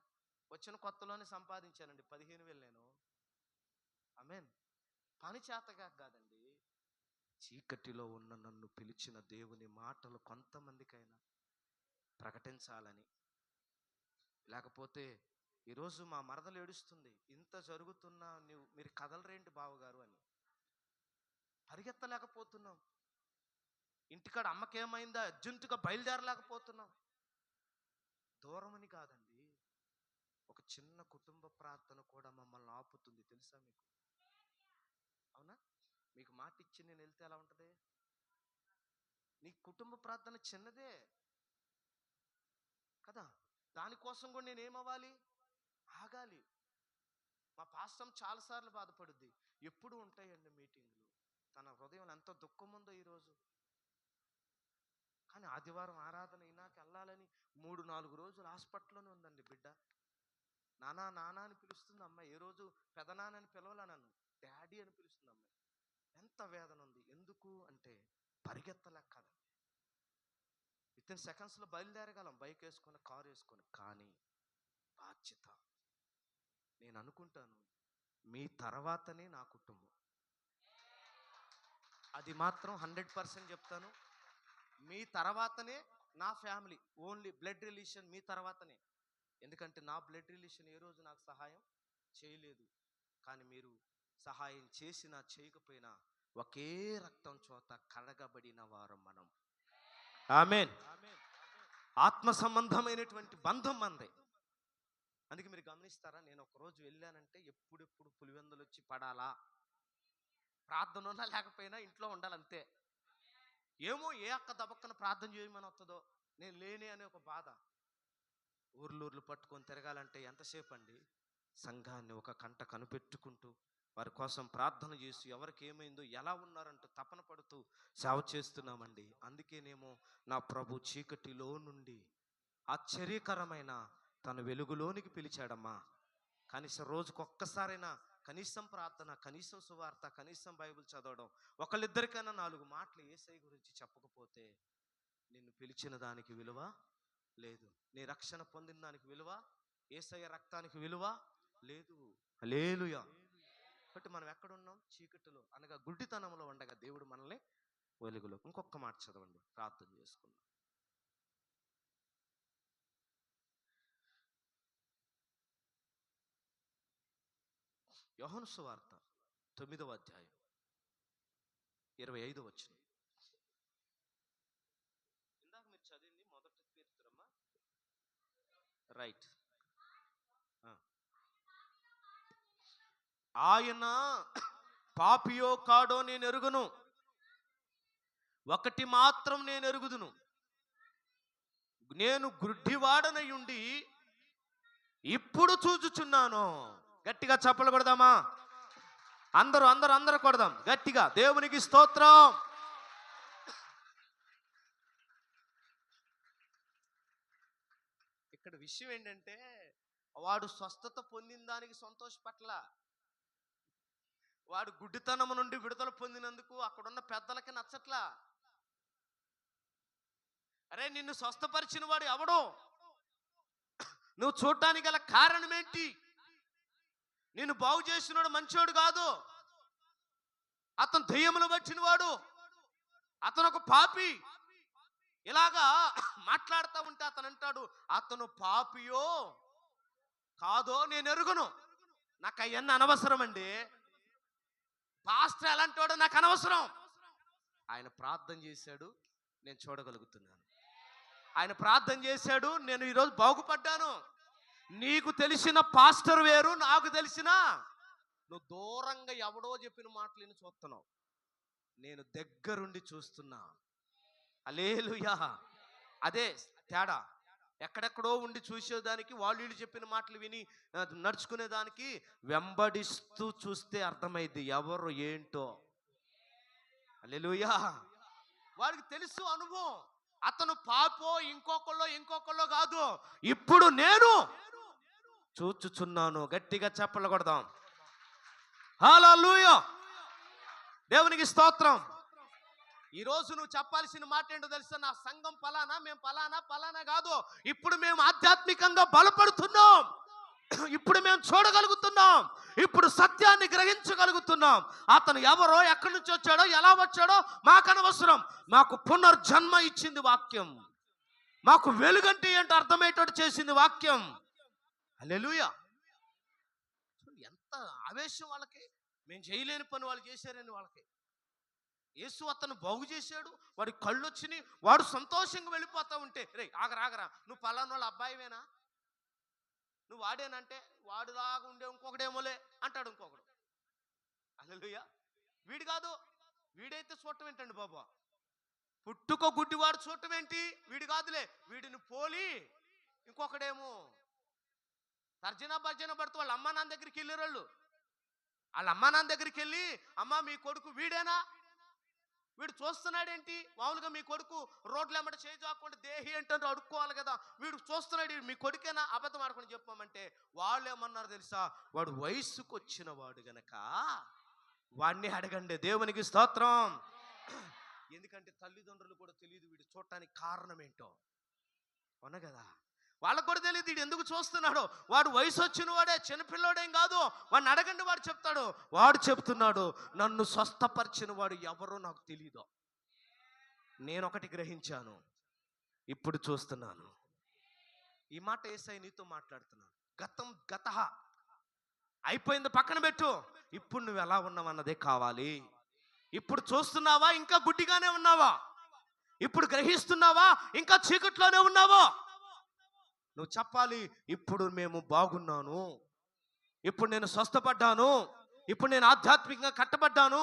వచ్చిన కొత్తలోనే సంపాదించానండి 15,000 నేను. ఆమేన్. పని చేతగా కాదండి, చీకటిలో ఉన్న నన్ను పిలిచిన దేవుని మాటలు కొంతమందికైనా ప్రకటించాలని. లేకపోతే ఈరోజు మా మరదలు ఏడుస్తుంది, ఇంత జరుగుతున్నా మీరు కదలరేంటి బావగారు అని. పరిగెత్తలేకపోతున్నాం. ఇంటికాడ అమ్మకేమైందా అర్జెంటుగా బయలుదేరలేకపోతున్నాం. దూరమని కాదండి, ఒక చిన్న కుటుంబ ప్రార్థన కూడా మమ్మల్ని ఆపుతుంది. తెలుసా మీకు? అవునా? మీకు మాట ఇచ్చి నేను వెళ్తే ఎలా ఉంటుంది? నీ కుటుంబ ప్రార్థన చిన్నదే కదా, దానికోసం కూడా నేను ఏమవ్వాలి? ఆగాలి. మా పాస్టర్ చాలాసార్లు బాధపడుద్ది. ఎప్పుడు ఉంటాయండి మీటింగ్లు, తన హృదయం ఎంత దుఃఖం ఉందో ఈరోజు. కానీ ఆదివారం ఆరాధన అయినాక వెళ్ళాలని 3-4 రోజులు హాస్పిటల్లోనే ఉందండి బిడ్డ. నానా నానా అని పిలుస్తుంది అమ్మాయి. ఏ రోజు పెదనాన్నని పిలవాల, నన్ను డాడీ అని పిలుస్తుంది అమ్మాయి. ఎంత వేదన ఉంది. ఎందుకు అంటే పరిగెత్తలేక కదా, వితిన్ సెకండ్స్లో బయలుదేరగలం, బైక్ వేసుకొని కారు వేసుకొని. కానీ బాధ్యత. నేను అనుకుంటాను, మీ తర్వాతనే నా కుటుంబం. అది మాత్రం 100% చెప్తాను. మీ తర్వాతనే నా ఫ్యామిలీ, ఓన్లీ బ్లడ్ రిలేషన్ మీ తర్వాతనే. ఎందుకంటే నా బ్లడ్ రిలేషన్ ఏ రోజు నాకు సహాయం చేయలేదు. కానీ మీరు సహాయం చేసినా చేయకపోయినా ఒకే రక్తం చోత కడగబడిన వారం మనం. ఆమేన్. ఆత్మ సంబంధమైనటువంటి బంధం మనదే. అందుకే మీరు గమనిస్తారా, నేను ఒక రోజు వెళ్ళానంటే ఎప్పుడెప్పుడు పులివెందులు వచ్చి పడాలా, ప్రార్థన ఉన్నా లేకపోయినా ఇంట్లో ఉండాలంతే. ఏమో ఏ అక్క దబక్కన ప్రార్థన చేయమని వస్తుందో, నేను లేని అనే ఒక బాధ. ఊర్లూర్లు పట్టుకొని తిరగాలంటే ఎంతసేపు అండి? సంఘాన్ని ఒక కంట కనిపెట్టుకుంటూ వారి కోసం ప్రార్థన చేసి ఎవరికి ఏమైందో ఎలా ఉన్నారంటూ తపన పడుతూ సేవ చేస్తున్నామండి. అందుకేనేమో నా ప్రభు చీకటిలో నుండి ఆశ్చర్యకరమైన తన వెలుగులోనికి పిలిచాడమ్మా. కనీసం రోజుకు ఒక్కసారైనా కనీసం ప్రార్థన, కనీసం సువార్త, కనీసం బైబిల్ చదవడం, ఒకళ్ళిద్దరికైనా 4 మాటలు యేసయ్య గురించి చెప్పకపోతే నిన్ను పిలిచిన దానికి విలువ లేదు, నీ రక్షణ పొందిన దానికి విలువ, యేసయ్య రక్తానికి విలువ లేదు. హల్లెలూయా. కాబట్టి మనం ఎక్కడున్నాం? చీకటిలో అనగా గుడ్డితనంలో ఉండగా దేవుడు మనల్ని వెలుగులో. ఇంకొక మాట చదవండి, ప్రార్థన చేసుకుందాం. యోహాను సువార్త 9వ అధ్యాయం 25వ వచనం. ఇందాక మీరు చదివింది మొదటి పేతురమ్మా, రైట్. ఆయన పాపియో కాడో నేను ఎరుగును, ఒకటి మాత్రం నేను ఎరుగుదును, నేను గుడ్డివాడనై ఉండి ఇప్పుడు చూచుచున్నాను. గట్టిగా చప్పలు కొడదామా? అందరూ అందరూ అందరూ కొడదాం గట్టిగా. దేవునికి స్తోత్రం. ఇక్కడ విషయం ఏంటంటే, వాడు స్వస్థత పొందిన దానికి సంతోషపట్ల, వాడు గుడ్డితనం నుండి విడుదల పొందినందుకు అక్కడున్న పెద్దలకి నచ్చట్లా. అరే, నిన్ను స్వస్థపరిచిన వాడు ఎవడో? నువ్వు చూడటానికి గల కారణం ఏంటి? నిన్ను బాగు చేసినవాడు మంచోడు కాదు, అతను దెయ్యములు పట్టిన వాడు, అతను ఒక పాపి. ఇలాగా మాట్లాడుతూ ఉంటే అతను అంటాడు, అతను పాపియో కాదో నేను ఎరుగును. నాకు అవన్నీ అనవసరం అండి. పాస్టర్ ఎలాంటి వాడు నాకు అనవసరం. ఆయన ప్రార్థన చేశాడు, నేను చూడగలుగుతున్నాను. ఆయన ప్రార్థన చేశాడు, నేను ఈరోజు బాగుపడ్డాను. నీకు తెలిసిన పాస్టర్ వేరు, నాకు తెలిసిన, నువ్వు దూరంగా ఎవడో చెప్పిన మాటలను చూస్తున్నావు, నేను దగ్గరుండి చూస్తున్నా. హల్లెలూయా. అదే తేడా. ఎక్కడెక్కడో ఉండి చూసేదానికి, వాళ్ళు వీళ్ళు చెప్పిన మాటలు విని నడుచుకునేదానికి, వెంబడిస్తూ చూస్తే అర్థమైంది ఎవరు ఏంటో. హల్లెలూయా. వాడికి తెలుసు అనుభవం. అతను పాపో ఇంకొకళ్ళో కాదు, ఇప్పుడు నేను చూచుచున్నాను. గట్టిగా చప్పట్లు కొడదాం. హల్లెలూయా. దేవునికి స్తోత్రం. ఈరోజు నువ్వు చెప్పాల్సిన మాట ఏంటో తెలుసా? నా సంఘం పలానా, మేము పలానా కాదు. ఇప్పుడు మేము ఆధ్యాత్మికంగా బలపడుతున్నాం, ఇప్పుడు మేము చూడగలుగుతున్నాం, ఇప్పుడు సత్యాన్ని గ్రహించగలుగుతున్నాం. అతను ఎవరో, ఎక్కడి నుంచి వచ్చాడో, ఎలా వచ్చాడో మాకు అనవసరం. మాకు పునర్జన్మ ఇచ్చింది వాక్యం, మాకు వెలుగంటే ఏంటో అర్థమయ్యేటట్టు చేసింది వాక్యం. హల్లెలూయా. ఎంత ఆవేశం వాళ్ళకి! మేము చేయలేని పని వాళ్ళు చేశారని వాళ్ళకి. యేసు అతను బాగు చేశాడు, వాడి కళ్ళు వచ్చినాయి, వాడు సంతోషంగా వెళ్ళిపోతా ఉంటే, రే ఆగరా, నువ్వు పలానా వాళ్ళ అబ్బాయివేనా, నువ్వు వాడేనంటే, వాడులాగా ఉండే ఇంకొకడేమోలే అంటాడు ఇంకొకడు. హల్లెలూయా. వీడు కాదు, వీడైతే చూడటం ఏంటండి బాబా, పుట్టుకో గుడ్డివాడు చూడటం ఏంటి? వీడు కాదులే, వీడిని పోలి ఇంకొకడేమో తర్జన పడుతూ వాళ్ళ అమ్మా నాన్న దగ్గరికి వెళ్ళారు. వాళ్ళ అమ్మా నాన్న దగ్గరికి వెళ్ళి, అమ్మ మీ కొడుకు వీడేనా? వీడు చూస్తున్నాడేంటి? మామూలుగా మీ కొడుకు రోడ్లు ఎమ్మట చేయకుండా దేహి ఏంటంటే అడుక్కోవాలి కదా, వీడు చూస్తున్నాడు, మీ కొడుకేనా? అబద్ధం ఆడుకొని చెప్పామంటే వాళ్ళు ఏమన్నారు తెలుసా? వాడు వయసుకు వచ్చిన వాడు గనక వాడిని అడగండి. దేవునికి స్తోత్రం. ఎందుకంటే తల్లిదండ్రులు కూడా తెలియదు వీడు చూడటానికి కారణం ఏంటో. అవునా కదా? వాళ్ళకు కూడా తెలియదు వీడు ఎందుకు చూస్తున్నాడో. వాడు వయసు వచ్చిన వాడే, చిన్నపిల్లోడేం కాదు. వాడిని అడగండి, వాడు చెప్తాడు. వాడు చెప్తున్నాడు, నన్ను స్వస్థపరిచిన వాడు ఎవరో నాకు తెలీదు, నేను ఒకటి గ్రహించాను, ఇప్పుడు చూస్తున్నాను. ఈ మాట యేసయ్య నీతో మాట్లాడుతున్నాను. గత అయిపోయింది, పక్కన పెట్టు. ఇప్పుడు నువ్వు ఎలా ఉన్నావు అన్నదే కావాలి. ఇప్పుడు చూస్తున్నావా, ఇంకా గుడ్డిగానే ఉన్నావా? ఇప్పుడు గ్రహిస్తున్నావా, ఇంకా చీకట్లోనే ఉన్నావా? నువ్వు చెప్పాలి, ఇప్పుడు మేము బాగున్నాను, ఇప్పుడు నేను స్వస్థపడ్డాను, ఇప్పుడు నేను ఆధ్యాత్మికంగా కట్టబడ్డాను,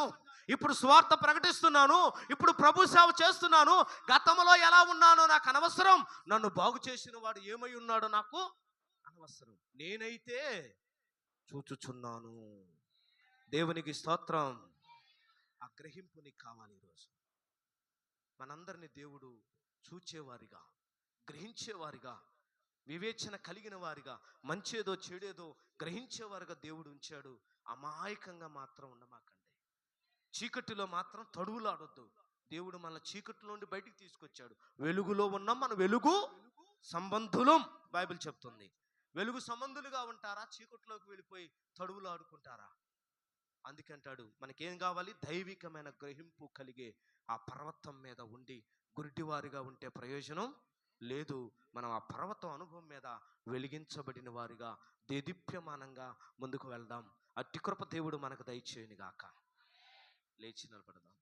ఇప్పుడు స్వార్థ ప్రకటిస్తున్నాను, ఇప్పుడు ప్రభు సేవ చేస్తున్నాను. గతంలో ఎలా ఉన్నానో నాకు అనవసరం, నన్ను బాగు చేసిన వాడు ఏమై ఉన్నాడో నాకు అనవసరం, నేనైతే చూచుచున్నాను. దేవునికి స్తోత్రం. ఆ గ్రహింపు నీకు కావాలి. ఈరోజు మనందరినీ దేవుడు చూచేవారిగా, గ్రహించేవారిగా, వివేచన కలిగిన వారిగా, మంచేదో చెడేదో గ్రహించేవారుగా దేవుడు ఉంచాడు. అమాయకంగా మాత్రం ఉండమాకండి. చీకటిలో మాత్రం తడువులాడొద్దు. దేవుడు మన చీకటి నుండి బయటికి తీసుకొచ్చాడు. వెలుగులో ఉన్నాం, మన వెలుగు సంబంధులం బైబిల్ చెప్తుంది. వెలుగు సంబంధులుగా ఉంటారా? చీకటిలోకి వెళ్ళిపోయి తడువులాడుకుంటారా? అందుకంటాడు మనకేం కావాలి? దైవికమైన గ్రహింపు కలిగే ఆ పర్వతం మీద ఉండి గురిటివారిగా ఉంటే ప్రయోజనం లేదు. మనం ఆ పర్వతం అనుభవం మీద వెలిగించబడిన వారిగా దేదీప్యమానంగా ముందుకు వెళ్దాం. అట్టి కృప దేవుడు మనకు దయచేయును గాక. లేచి నిలబడదాం.